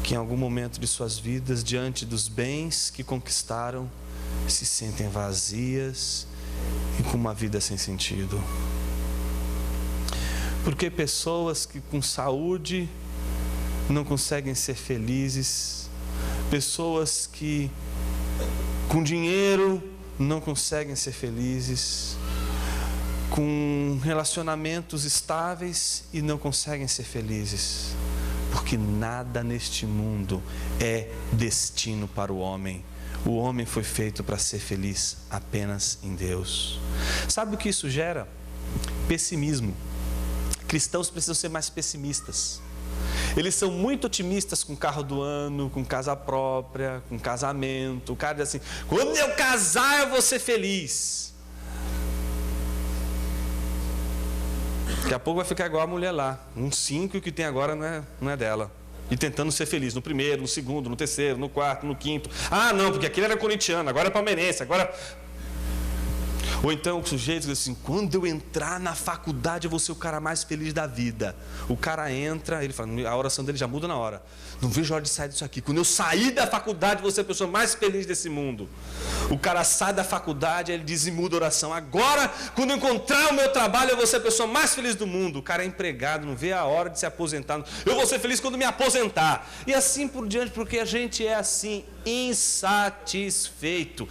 Speaker 1: que em algum momento de suas vidas, diante dos bens que conquistaram, se sentem vazias e com uma vida sem sentido? Porque pessoas que com saúde não conseguem ser felizes, pessoas que com dinheiro não conseguem ser felizes, com relacionamentos estáveis e não conseguem ser felizes, porque nada neste mundo é destino para o homem. O homem foi feito para ser feliz apenas em Deus. Sabe o que isso gera? Pessimismo. Cristãos precisam ser mais pessimistas. Eles são muito otimistas com carro do ano, com casa própria, com casamento. O cara diz assim: quando eu casar eu vou ser feliz. Daqui a pouco vai ficar igual a mulher lá. Um 5 e o que tem agora não é dela. E tentando ser feliz no primeiro, no segundo, no terceiro, no quarto, no quinto. Ah, não, porque aquele era corintiano, agora é palmeirense, agora... Ou então o sujeito diz assim: quando eu entrar na faculdade eu vou ser o cara mais feliz da vida. O cara entra, ele fala, a oração dele já muda na hora. Não vejo a hora de sair disso aqui. Quando eu sair da faculdade eu vou ser a pessoa mais feliz desse mundo. O cara sai da faculdade, ele diz e muda a oração. Agora, quando eu encontrar o meu trabalho eu vou ser a pessoa mais feliz do mundo. O cara é empregado, não vê a hora de se aposentar. Eu vou ser feliz quando me aposentar. E assim por diante, porque a gente é assim, insatisfeito.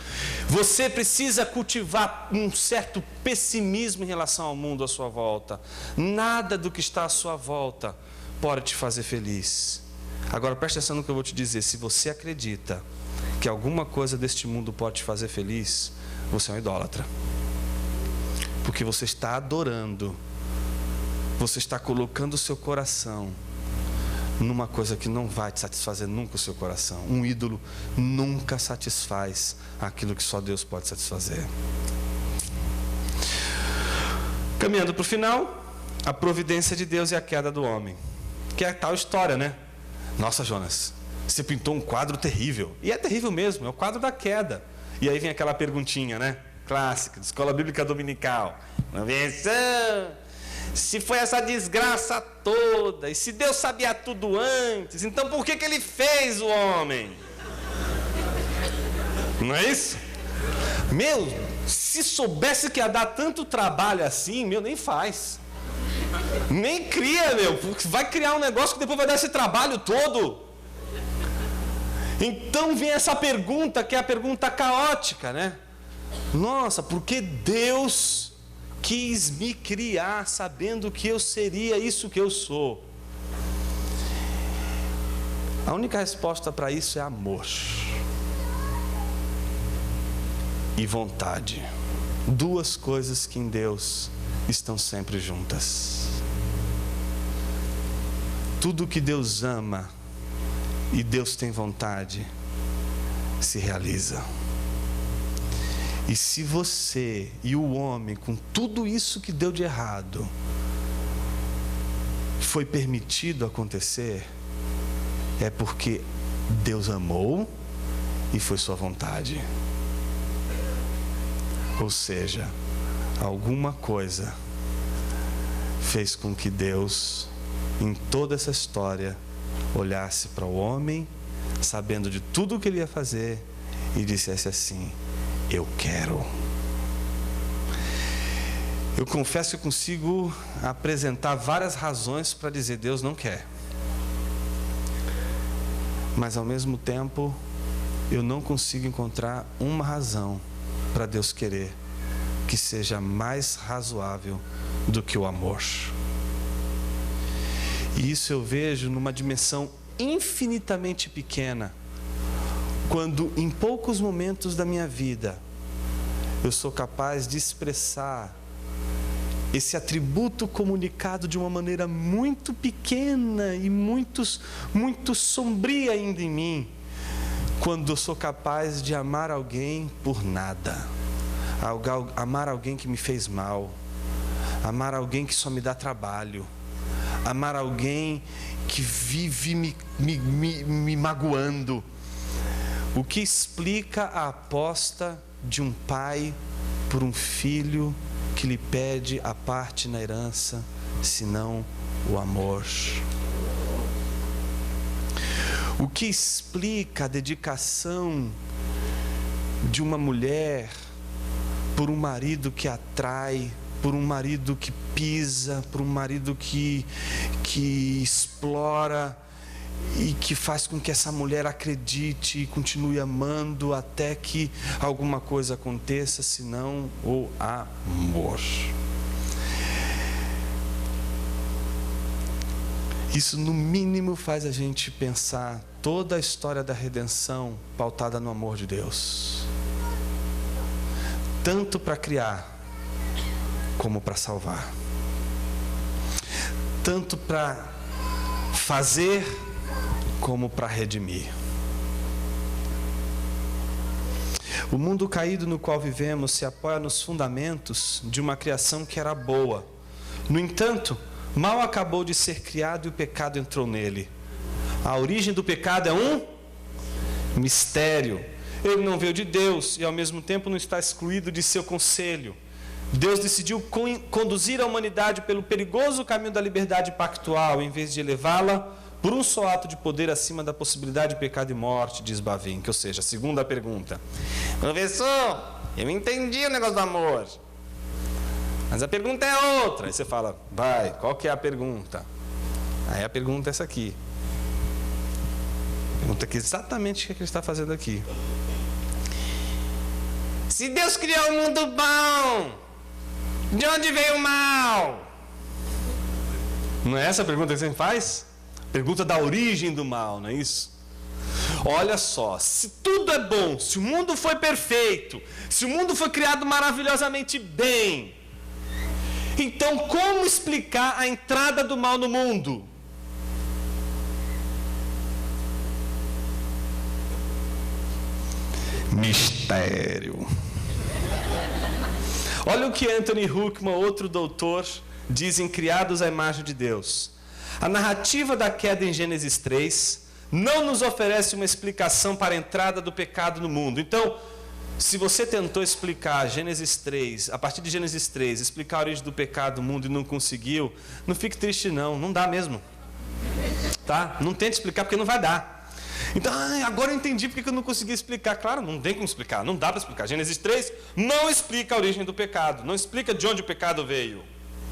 Speaker 1: Você precisa cultivar um certo pessimismo em relação ao mundo à sua volta. Nada do que está à sua volta pode te fazer feliz. Agora preste atenção no que eu vou te dizer. Se você acredita que alguma coisa deste mundo pode te fazer feliz, você é um idólatra. Porque você está adorando, você está colocando o seu coração numa coisa que não vai te satisfazer nunca o seu coração. Um ídolo nunca satisfaz aquilo que só Deus pode satisfazer. Caminhando para o final, a providência de Deus e a queda do homem. Que é a tal história, né? Nossa, Jonas, você pintou um quadro terrível. E é terrível mesmo, é o quadro da queda. E aí vem aquela perguntinha, né? Clássica, de escola bíblica dominical. Se foi essa desgraça toda, e se Deus sabia tudo antes, então por que ele fez o homem? Não é isso? Meu, se soubesse que ia dar tanto trabalho assim, meu, nem faz. Nem cria, meu, porque vai criar um negócio que depois vai dar esse trabalho todo. Então vem essa pergunta, que é a pergunta caótica, né? Nossa, por que Deus quis me criar sabendo que eu seria isso que eu sou? A única resposta para isso é amor e vontade. Duas coisas que em Deus estão sempre juntas. Tudo que Deus ama e Deus tem vontade se realiza. E se você e o homem, com tudo isso que deu de errado, foi permitido acontecer, é porque Deus amou e foi sua vontade. Ou seja, alguma coisa fez com que Deus, em toda essa história, olhasse para o homem, sabendo de tudo o que ele ia fazer, e dissesse assim: eu quero. Eu confesso que eu consigo apresentar várias razões para dizer Deus não quer. Mas ao mesmo tempo, eu não consigo encontrar uma razão para Deus querer que seja mais razoável do que o amor. E isso eu vejo numa dimensão infinitamente pequena, quando em poucos momentos da minha vida eu sou capaz de expressar esse atributo comunicado de uma maneira muito pequena e muito sombria ainda em mim, quando eu sou capaz de amar alguém por nada, amar alguém que me fez mal, amar alguém que só me dá trabalho, amar alguém que vive me magoando. O que explica a aposta de um pai por um filho que lhe pede a parte na herança, senão o amor? O que explica a dedicação de uma mulher por um marido que atrai, por um marido que pisa, por um marido que explora, e que faz com que essa mulher acredite e continue amando até que alguma coisa aconteça, senão o amor. Isso, no mínimo, faz a gente pensar toda a história da redenção pautada no amor de Deus. Tanto para criar, como para salvar. Tanto para fazer, como para redimir. O mundo caído no qual vivemos se apoia nos fundamentos de uma criação que era boa. No entanto, mal acabou de ser criado e o pecado entrou nele. A origem do pecado é um mistério. Ele não veio de Deus e ao mesmo tempo não está excluído de seu conselho. Deus decidiu conduzir a humanidade pelo perigoso caminho da liberdade pactual, em vez de elevá-la por um só ato de poder acima da possibilidade de pecado e morte, diz Bavinck. Ou seja, segunda pergunta. Professor, eu entendi o negócio do amor, mas a pergunta é outra. Aí você fala, vai, qual que é a pergunta? Aí a pergunta é essa aqui. Pergunta aqui exatamente o que ele está fazendo aqui. Se Deus criou um mundo bom, de onde veio o mal? Não é essa a pergunta que você faz? Pergunta da origem do mal, não é isso? Olha só, se tudo é bom, se o mundo foi perfeito, se o mundo foi criado maravilhosamente bem, então como explicar a entrada do mal no mundo? Mistério. Olha o que Anthony Huckman, outro doutor, diz em Criados à Imagem de Deus. A narrativa da queda em Gênesis 3 não nos oferece uma explicação para a entrada do pecado no mundo. Então, se você tentou explicar Gênesis 3, a partir de Gênesis 3, explicar a origem do pecado no mundo e não conseguiu, não fique triste não dá mesmo. Tá? Não tente explicar porque não vai dar. Então, agora eu entendi porque eu não consegui explicar. Claro, não tem como explicar, não dá para explicar. Gênesis 3 não explica a origem do pecado, não explica de onde o pecado veio,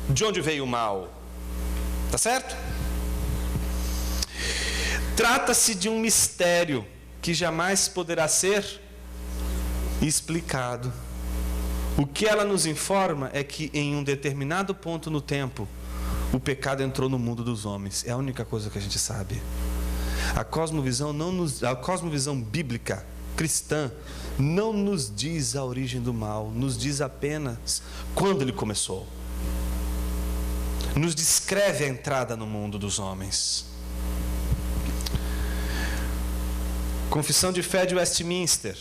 Speaker 1: de onde veio o mal. Tá certo? Trata-se de um mistério que jamais poderá ser explicado. O que ela nos informa é que em um determinado ponto no tempo, o pecado entrou no mundo dos homens. É a única coisa que a gente sabe. A cosmovisão bíblica cristã não nos diz a origem do mal, nos diz apenas quando ele começou. Nos descreve a entrada no mundo dos homens. Confissão de Fé de Westminster.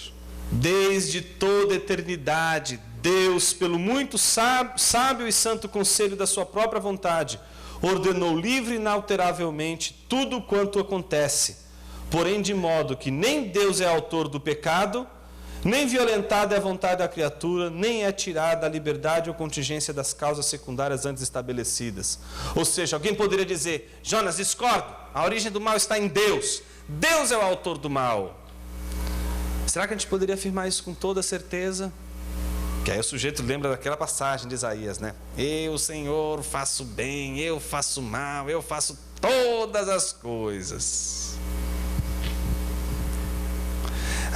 Speaker 1: Desde toda a eternidade, Deus, pelo muito sábio e santo conselho da sua própria vontade, ordenou livre e inalteravelmente tudo quanto acontece, porém de modo que nem Deus é autor do pecado, nem violentada é a vontade da criatura, nem é tirada a liberdade ou contingência das causas secundárias antes estabelecidas. Ou seja, alguém poderia dizer, Jonas, discordo, a origem do mal está em Deus, Deus é o autor do mal. Será que a gente poderia afirmar isso com toda certeza? Que aí o sujeito lembra daquela passagem de Isaías, né? Eu, Senhor, faço bem, eu faço mal, eu faço todas as coisas.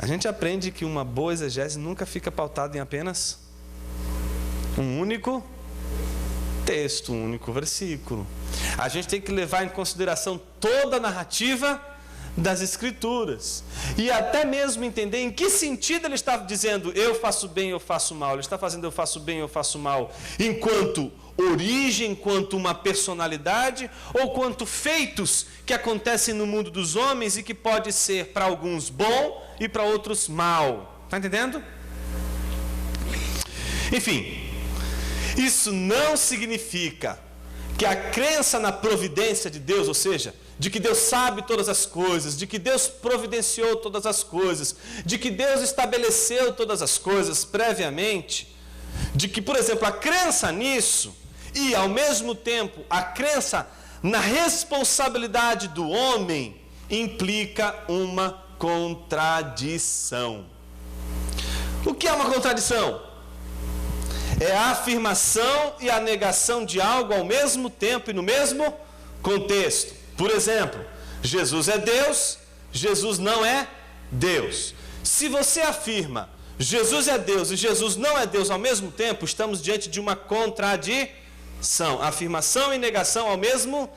Speaker 1: A gente aprende que uma boa exegese nunca fica pautada em apenas um único texto, um único versículo. A gente tem que levar em consideração toda a narrativa das Escrituras e até mesmo entender em que sentido ele está dizendo eu faço bem, eu faço mal. Ele está fazendo eu faço bem, eu faço mal enquanto origem, enquanto uma personalidade ou quanto feitos que acontecem no mundo dos homens e que pode ser para alguns bom e para outros mal. Está entendendo? Enfim, isso não significa que a crença na providência de Deus, ou seja, de que Deus sabe todas as coisas, de que Deus providenciou todas as coisas, de que Deus estabeleceu todas as coisas previamente, de que, por exemplo, a crença nisso e, ao mesmo tempo, a crença na responsabilidade do homem implica uma contradição. O que é uma contradição? É a afirmação e a negação de algo ao mesmo tempo e no mesmo contexto. Por exemplo,
Speaker 2: Jesus é Deus, Jesus não é Deus. Se você afirma Jesus é Deus e Jesus não é Deus ao mesmo tempo, estamos diante de uma contradição. Afirmação e negação ao mesmo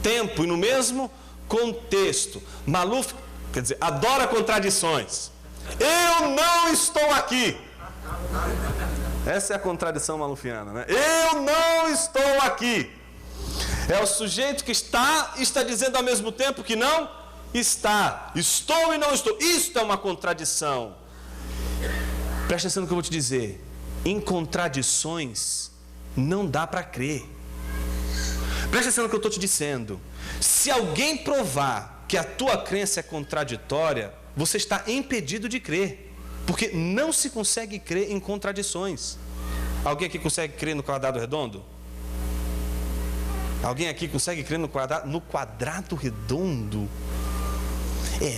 Speaker 2: tempo e no mesmo contexto. Maluf, quer dizer, adora contradições. Eu não estou aqui. Essa é a contradição malufiana, né? Eu não estou aqui. É o sujeito que está dizendo ao mesmo tempo que não está. Estou e não estou. Isto é uma contradição. Presta atenção no que eu vou te dizer. Em contradições não dá para crer. Presta atenção no que eu estou te dizendo. Se alguém provar que a tua crença é contraditória, você está impedido de crer. Porque não se consegue crer em contradições. Alguém aqui consegue crer no quadrado redondo? Alguém aqui consegue crer no quadrado redondo?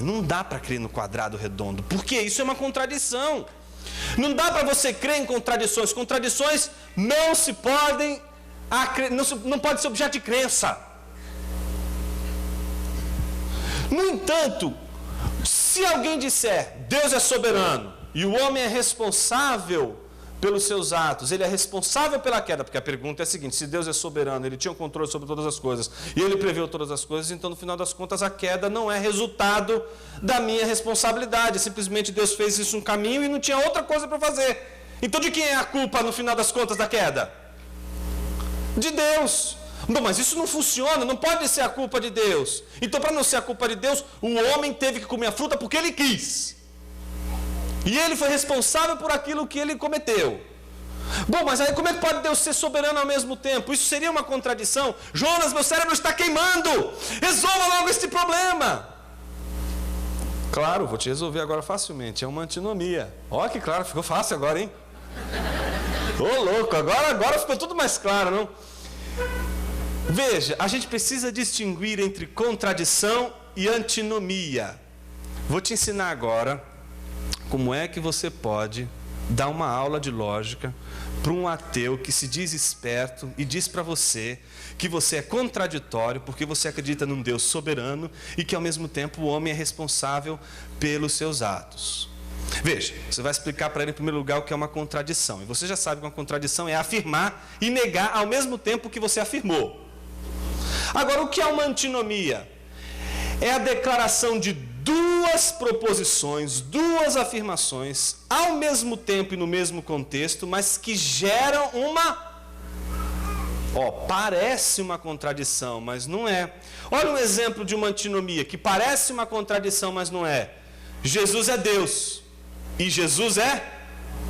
Speaker 2: Não dá para crer no quadrado redondo. Porque isso é uma contradição. Não dá para você crer em contradições. Contradições não se podem, não pode ser objeto de crença. No entanto, se alguém disser Deus é soberano e o homem é responsável pelos seus atos, ele é responsável pela queda, porque a pergunta é a seguinte: se Deus é soberano, ele tinha um controle sobre todas as coisas e ele preveu todas as coisas, então no final das contas a queda não é resultado da minha responsabilidade, simplesmente Deus fez isso um caminho e não tinha outra coisa para fazer. Então de quem é a culpa no final das contas da queda? De Deus. Bom, mas isso não funciona, não pode ser a culpa de Deus. Então, para não ser a culpa de Deus, o homem teve que comer a fruta porque ele quis. E ele foi responsável por aquilo que ele cometeu. Bom, mas aí como é que pode Deus ser soberano ao mesmo tempo? Isso seria uma contradição. Jonas, meu cérebro está queimando. Resolva logo este problema. Claro, vou te resolver agora facilmente. É uma antinomia. Ó, que claro, ficou fácil agora, hein? Ô, louco, agora ficou tudo mais claro, não? Veja, a gente precisa distinguir entre contradição e antinomia. Vou te ensinar agora como é que você pode dar uma aula de lógica para um ateu que se diz esperto e diz para você que você é contraditório porque você acredita num Deus soberano e que ao mesmo tempo o homem é responsável pelos seus atos. Veja, você vai explicar para ele em primeiro lugar o que é uma contradição. E você já sabe que uma contradição é afirmar e negar ao mesmo tempo que você afirmou. Agora, o que é uma antinomia? É a declaração de duas proposições, duas afirmações, ao mesmo tempo e no mesmo contexto, mas que geram parece uma contradição, mas não é. Olha um exemplo de uma antinomia, que parece uma contradição, mas não é. Jesus é Deus e Jesus é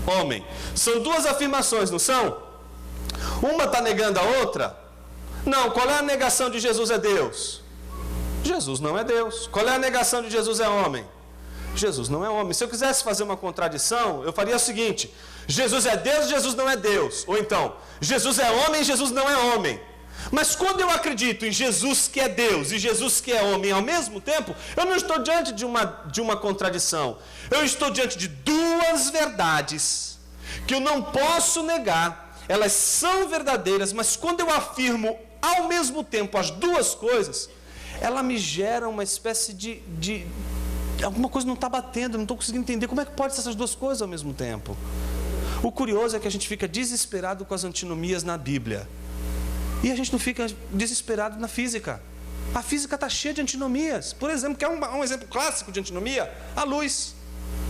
Speaker 2: homem. São duas afirmações, não são? Uma está negando a outra? Não, qual é a negação de Jesus é Deus? Jesus não é Deus. Qual é a negação de Jesus é homem? Jesus não é homem. Se eu quisesse fazer uma contradição, eu faria o seguinte: Jesus é Deus, Jesus não é Deus. Ou então, Jesus é homem, Jesus não é homem. Mas quando eu acredito em Jesus que é Deus e Jesus que é homem ao mesmo tempo, eu não estou diante de uma contradição. Eu estou diante de duas verdades que eu não posso negar. Elas são verdadeiras, mas quando eu afirmo ao mesmo tempo as duas coisas, ela me gera uma espécie de alguma coisa não está batendo, não estou conseguindo entender como é que pode ser essas duas coisas ao mesmo tempo. O curioso é que a gente fica desesperado com as antinomias na Bíblia. E a gente não fica desesperado na física. A física está cheia de antinomias. Por exemplo, quer um exemplo clássico de antinomia? A luz.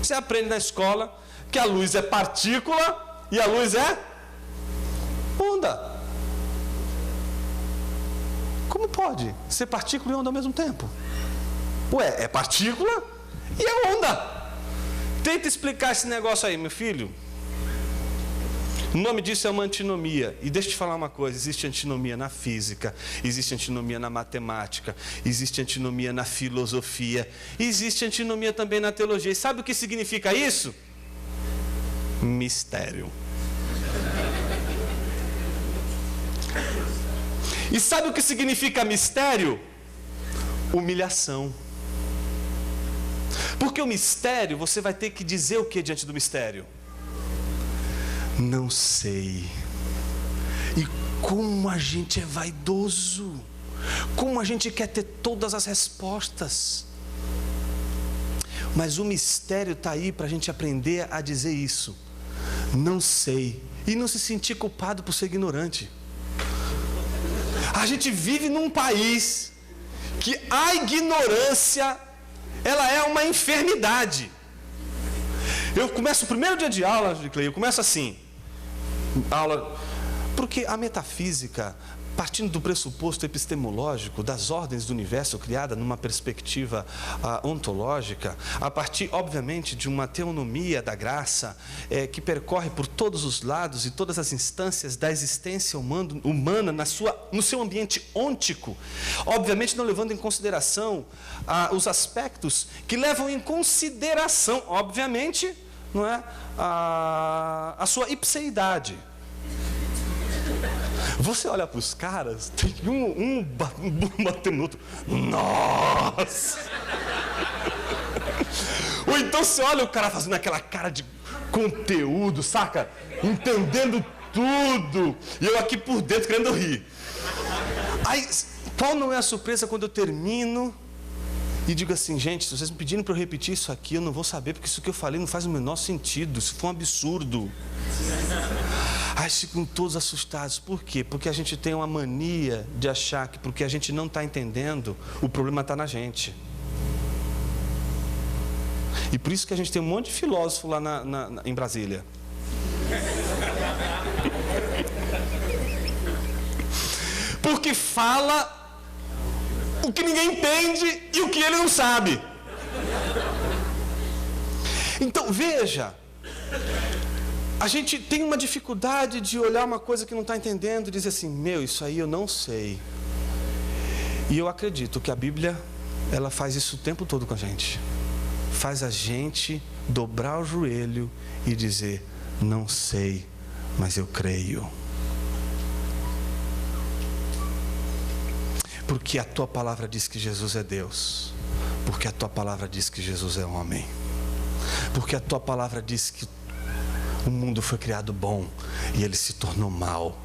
Speaker 2: Você aprende na escola que a luz é partícula e a luz é onda. Como pode ser partícula e onda ao mesmo tempo? É partícula e é onda. Tenta explicar esse negócio aí, meu filho. O nome disso é uma antinomia. E deixa eu te falar uma coisa: existe antinomia na física, existe antinomia na matemática, existe antinomia na filosofia, existe antinomia também na teologia. E sabe o que significa isso? Mistério. E sabe o que significa mistério? Humilhação. Porque o mistério, você vai ter que dizer o que diante do mistério? Não sei. E como a gente é vaidoso, Como a gente quer ter todas as respostas. Mas o mistério está aí para a gente aprender a dizer isso. Não sei. E não se sentir culpado por ser ignorante. A gente vive num país que a ignorância, ela é uma enfermidade. Eu começo o primeiro dia de aula, eu começo assim, aula, porque a metafísica, partindo do pressuposto epistemológico das ordens do universo criada numa perspectiva ontológica, a partir, obviamente, de uma teonomia da graça que percorre por todos os lados e todas as instâncias da existência humana no seu ambiente ôntico, obviamente não levando em consideração os aspectos que levam em consideração, obviamente, não é, a sua ipseidade. Você olha para os caras, tem um batendo no outro. Nossa! Ou então você olha o cara fazendo aquela cara de conteúdo, saca? Entendendo tudo. E eu aqui por dentro querendo rir. Aí, qual não é a surpresa quando eu termino e digo assim, gente, se vocês me pedirem para eu repetir isso aqui, eu não vou saber, porque isso que eu falei não faz o menor sentido. Isso foi um absurdo. Aí ficam todos assustados. Por quê? Porque a gente tem uma mania de achar que porque a gente não está entendendo, o problema está na gente. E por isso que a gente tem um monte de filósofo lá em Brasília. Porque fala o que ninguém entende e o que ele não sabe. Então, veja, a gente tem uma dificuldade de olhar uma coisa que não está entendendo e dizer assim, meu, isso aí eu não sei. E eu acredito que a Bíblia, ela faz isso o tempo todo com a gente. Faz a gente dobrar o joelho e dizer, não sei, mas eu creio. Porque a tua palavra diz que Jesus é Deus. Porque a tua palavra diz que Jesus é homem. Porque a tua palavra diz que o mundo foi criado bom e ele se tornou mal.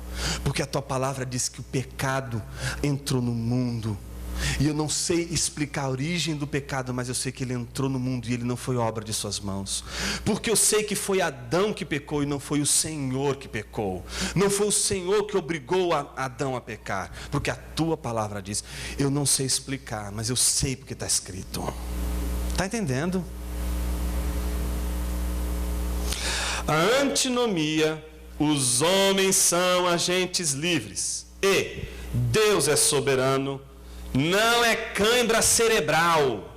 Speaker 2: Porque a tua palavra diz que o pecado entrou no mundo. E eu não sei explicar a origem do pecado, mas eu sei que ele entrou no mundo e ele não foi obra de suas mãos. Porque eu sei que foi Adão que pecou e não foi o Senhor que pecou. Não foi o Senhor que obrigou Adão a pecar. Porque a tua palavra diz, eu não sei explicar, mas eu sei porque está escrito. Está entendendo? A antinomia, os homens são agentes livres. E Deus é soberano. Não é cãibra cerebral.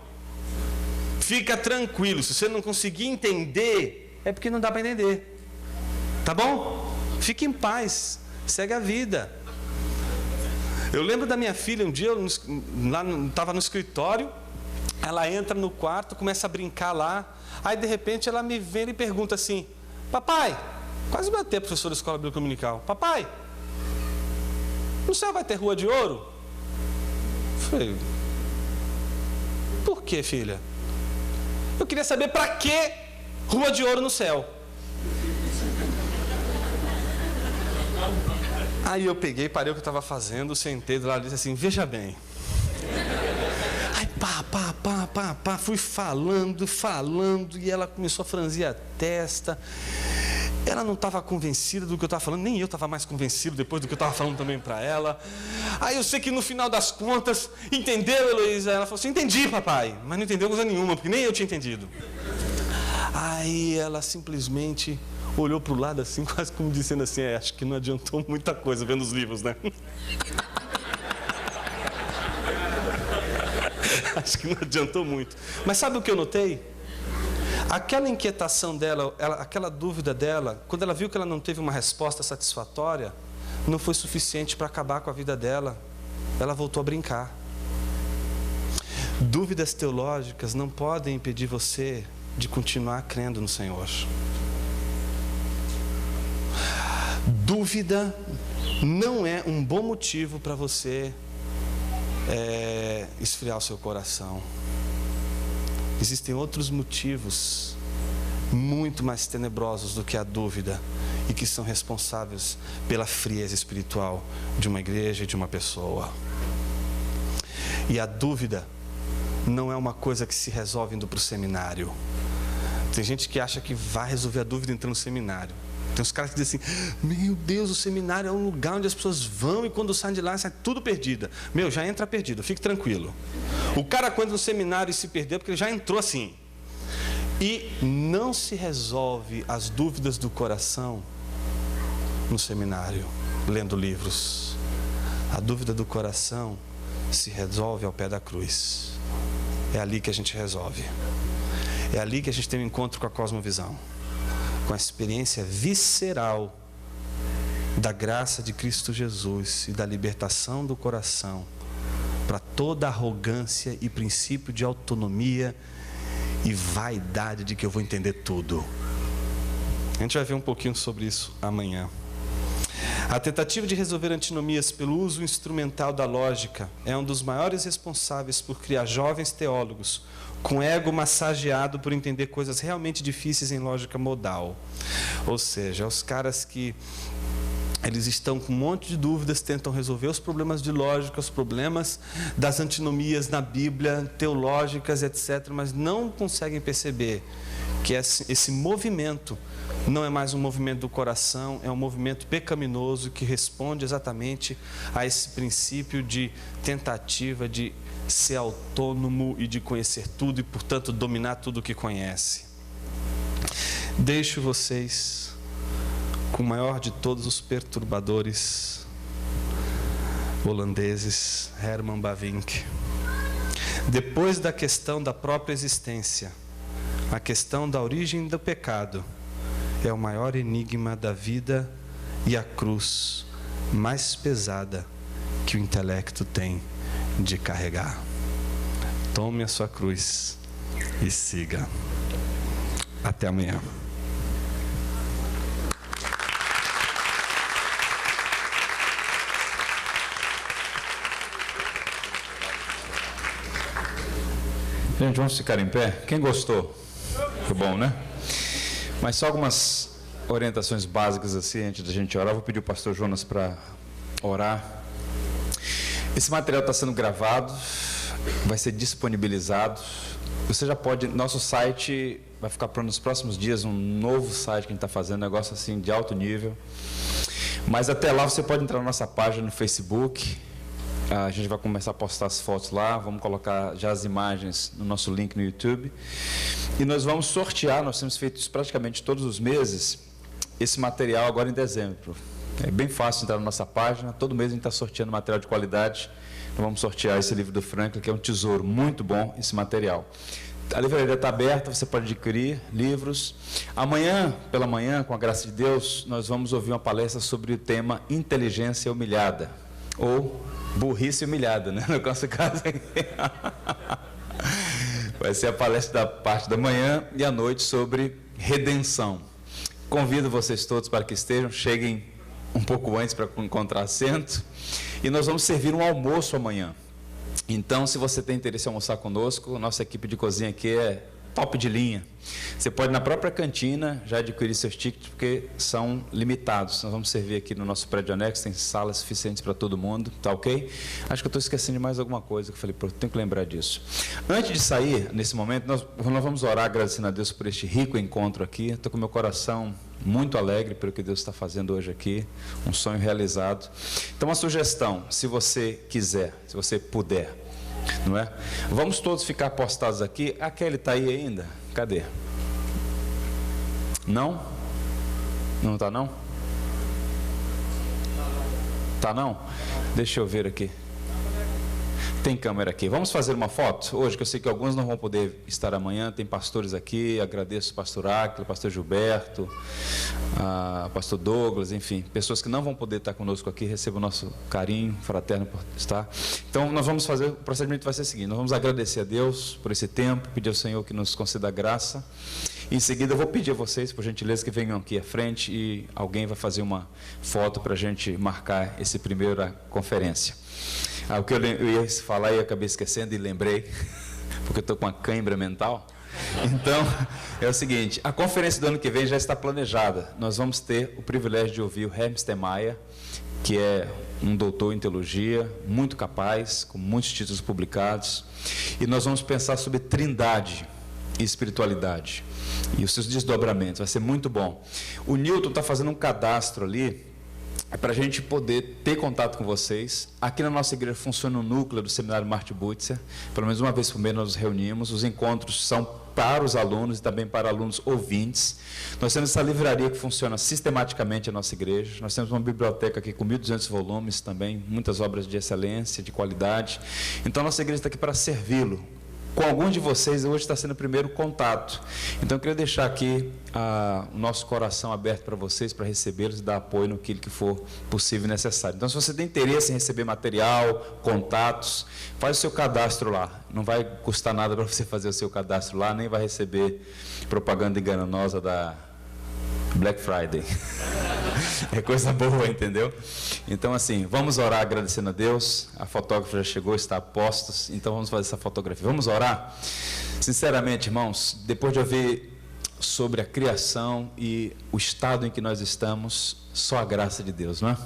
Speaker 2: Fica tranquilo, se você não conseguir entender, é porque não dá para entender. Tá bom? Fique em paz, segue a vida. Eu lembro da minha filha, um dia eu estava no escritório, ela entra no quarto, começa a brincar lá, aí de repente ela me vê e pergunta assim, papai, quase bateu a professora da escola bíblica dominical, papai, no céu vai ter rua de ouro? Falei, por que, filha? Eu queria saber para que rua de ouro no céu. Aí eu peguei, parei o que eu estava fazendo, sentei do lado e disse assim, veja bem. Aí pá, fui falando, e ela começou a franzir a testa. Ela não estava convencida do que eu estava falando, nem eu estava mais convencido depois do que eu estava falando também para ela. Aí eu sei que no final das contas, entendeu, Heloísa? Ela falou assim, entendi, papai, mas não entendeu coisa nenhuma, porque nem eu tinha entendido. Aí ela simplesmente olhou para o lado assim, quase como dizendo assim, acho que não adiantou muita coisa vendo os livros, né? Acho que não adiantou muito. Mas sabe o que eu notei? Aquela inquietação dela, aquela dúvida dela, quando ela viu que ela não teve uma resposta satisfatória, não foi suficiente para acabar com a vida dela. Ela voltou a brincar. Dúvidas teológicas não podem impedir você de continuar crendo no Senhor. Dúvida não é um bom motivo para você esfriar o seu coração. Existem outros motivos muito mais tenebrosos do que a dúvida e que são responsáveis pela frieza espiritual de uma igreja e de uma pessoa. E a dúvida não é uma coisa que se resolve indo para o seminário. Tem gente que acha que vai resolver a dúvida entrando no seminário. Tem uns caras que dizem assim: meu Deus, o seminário é um lugar onde as pessoas vão e quando saem de lá sai tudo perdida. Meu, já entra perdido, fique tranquilo. O cara quando no seminário se perdeu porque ele já entrou assim. E não se resolve as dúvidas do coração no seminário, lendo livros. A dúvida do coração se resolve ao pé da cruz. É ali que a gente resolve. É ali que a gente tem um encontro com a cosmovisão, com a experiência visceral da graça de Cristo Jesus e da libertação do coração para toda arrogância e princípio de autonomia e vaidade de que eu vou entender tudo. A gente vai ver um pouquinho sobre isso amanhã. A tentativa de resolver antinomias pelo uso instrumental da lógica é um dos maiores responsáveis por criar jovens teólogos com ego massageado por entender coisas realmente difíceis em lógica modal. Ou seja, os caras que eles estão com um monte de dúvidas, tentam resolver os problemas de lógica, os problemas das antinomias na Bíblia, teológicas, etc., mas não conseguem perceber que esse movimento não é mais um movimento do coração, é um movimento pecaminoso que responde exatamente a esse princípio de tentativa de ser autônomo e de conhecer tudo e, portanto, dominar tudo o que conhece. Deixo vocês com o maior de todos os perturbadores holandeses, Herman Bavinck. Depois da questão da própria existência, a questão da origem do pecado é o maior enigma da vida e a cruz mais pesada que o intelecto tem de carregar. Tome a sua cruz e siga. Até amanhã.
Speaker 3: Gente, vamos ficar em pé? Quem gostou? Foi bom, né? Mas só algumas orientações básicas assim, antes da gente orar. Vou pedir o pastor Jonas para orar. Esse material está sendo gravado, vai ser disponibilizado. Você já pode, nosso site vai ficar pronto nos próximos dias, um novo site que a gente está fazendo, um negócio assim de alto nível. Mas até lá você pode entrar na nossa página no Facebook. A gente vai começar a postar as fotos lá, vamos colocar já as imagens no nosso link no YouTube. E nós vamos sortear, nós temos feito isso praticamente todos os meses, esse material agora em dezembro. É bem fácil entrar na nossa página, todo mês a gente está sorteando material de qualidade. Então vamos sortear esse livro do Franklin, que é um tesouro muito bom, esse material. A livraria está aberta, você pode adquirir livros. Amanhã, pela manhã, com a graça de Deus, nós vamos ouvir uma palestra sobre o tema inteligência humilhada, ou burrice humilhada, né? No nosso caso aqui. Vai ser a palestra da parte da manhã e à noite sobre redenção. Convido vocês todos para que estejam, cheguem um pouco antes para encontrar assento. E nós vamos servir um almoço amanhã. Então, se você tem interesse em almoçar conosco, nossa equipe de cozinha aqui é top de linha. Você pode na própria cantina já adquirir seus tickets, porque são limitados. Nós vamos servir aqui no nosso prédio anexo, tem salas suficientes para todo mundo, tá ok? Acho que eu estou esquecendo de mais alguma coisa, que eu falei, pô, tenho que lembrar disso. Antes de sair, nesse momento, nós vamos orar agradecendo a Deus por este rico encontro aqui. Estou com meu coração muito alegre pelo que Deus está fazendo hoje aqui, um sonho realizado. Então, uma sugestão, se você quiser, se você puder, não é? Vamos todos ficar postados aqui. A Kelly está aí ainda? Cadê? Não? Não está não? Está não? Deixa eu ver aqui. Tem câmera aqui. Vamos fazer uma foto hoje, que eu sei que alguns não vão poder estar amanhã. Tem pastores aqui, agradeço o pastor Áquila, pastor Gilberto, pastor Douglas, enfim, pessoas que não vão poder estar conosco aqui, recebam o nosso carinho fraterno por estar. Então, nós vamos fazer, o procedimento vai ser o seguinte: nós vamos agradecer a Deus por esse tempo, pedir ao Senhor que nos conceda graça. Em seguida, eu vou pedir a vocês, por gentileza, que venham aqui à frente e alguém vai fazer uma foto para a gente marcar essa primeira conferência. O que eu ia falar e acabei esquecendo e lembrei, porque eu estou com uma cãibra mental. Então, é o seguinte, a conferência do ano que vem já está planejada. Nós vamos ter o privilégio de ouvir o Hermes Temeyer, que é um doutor em teologia, muito capaz, com muitos títulos publicados, e nós vamos pensar sobre trindade e espiritualidade e os seus desdobramentos. Vai ser muito bom. O Newton está fazendo um cadastro ali para a gente poder ter contato com vocês. Aqui na nossa igreja funciona o núcleo do Seminário Martin Butzer. Pelo menos uma vez por mês nós nos reunimos. Os encontros são para os alunos e também para alunos ouvintes. Nós temos essa livraria que funciona sistematicamente na nossa igreja. Nós temos uma biblioteca aqui com 1.200 volumes também, muitas obras de excelência, de qualidade. Então, a nossa igreja está aqui para servi-lo. Com alguns de vocês, hoje está sendo o primeiro contato. Então, eu queria deixar aqui o nosso coração aberto para vocês, para recebê-los e dar apoio no que for possível e necessário. Então, se você tem interesse em receber material, contatos, faz o seu cadastro lá. Não vai custar nada para você fazer o seu cadastro lá, nem vai receber propaganda enganosa da Black Friday. É coisa boa, entendeu? Então, assim, vamos orar agradecendo a Deus. A fotógrafa já chegou, está a postos, então vamos fazer essa fotografia. Vamos orar? Sinceramente, irmãos, depois de ouvir sobre a criação e o estado em que nós estamos, só a graça de Deus, não é?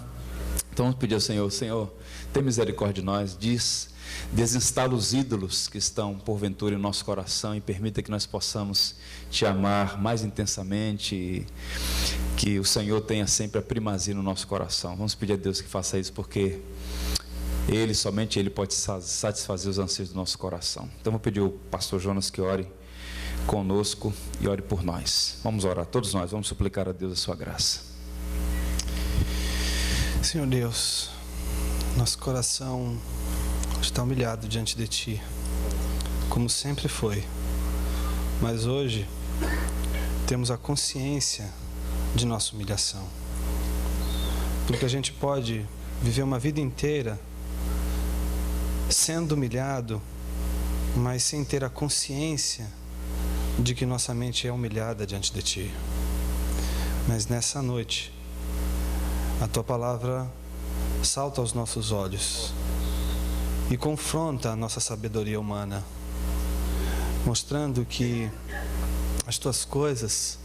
Speaker 3: Então vamos pedir ao Senhor: Senhor, tem misericórdia de nós, desinstala os ídolos que estão porventura em nosso coração e permita que nós possamos te amar mais intensamente e que o Senhor tenha sempre a primazia no nosso coração. Vamos pedir a Deus que faça isso, porque somente Ele pode satisfazer os anseios do nosso coração. Então vou pedir ao pastor Jonas que ore conosco e ore por nós. Vamos orar, todos nós, vamos suplicar a Deus a sua graça.
Speaker 1: Senhor Deus, nosso coração está humilhado diante de Ti, como sempre foi, mas hoje temos a consciência de nossa humilhação, porque a gente pode viver uma vida inteira sendo humilhado, mas sem ter a consciência de que nossa mente é humilhada diante de Ti. Mas nessa noite, a Tua palavra salta aos nossos olhos e confronta a nossa sabedoria humana, mostrando que as Tuas coisas,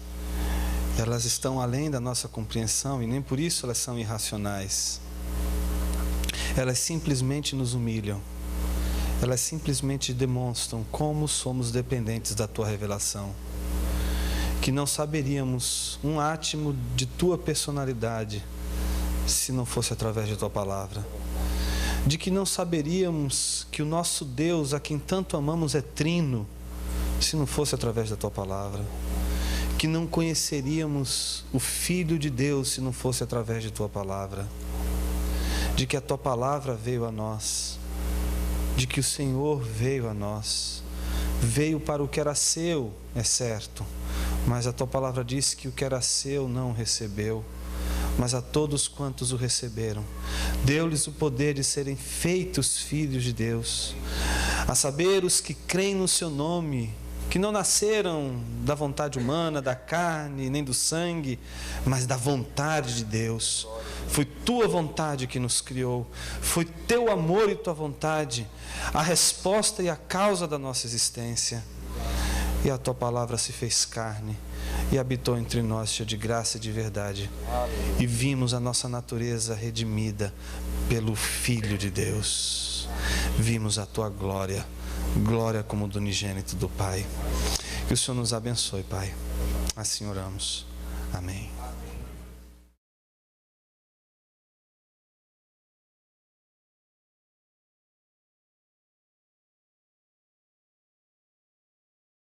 Speaker 1: elas estão além da nossa compreensão e nem por isso elas são irracionais. Elas simplesmente nos humilham. Elas simplesmente demonstram como somos dependentes da Tua revelação. Que não saberíamos um átimo de Tua personalidade se não fosse através de Tua palavra. De que não saberíamos que o nosso Deus, a quem tanto amamos, é trino, se não fosse através da Tua palavra. Que não conheceríamos o Filho de Deus se não fosse através de Tua palavra. De que a Tua palavra veio a nós, de que o Senhor veio a nós, veio para o que era seu, é certo, mas a Tua palavra diz que o que era seu não recebeu, mas a todos quantos o receberam, deu-lhes o poder de serem feitos filhos de Deus, a saber, os que creem no Seu nome, que não nasceram da vontade humana, da carne, nem do sangue, mas da vontade de Deus. Foi Tua vontade que nos criou, foi Teu amor e Tua vontade a resposta e a causa da nossa existência. E a Tua palavra se fez carne e habitou entre nós, cheia de graça e de verdade. E vimos a nossa natureza redimida pelo Filho de Deus. Vimos a Tua glória, glória como do unigênito do Pai. Que o Senhor nos abençoe, Pai. Assim oramos. Amém.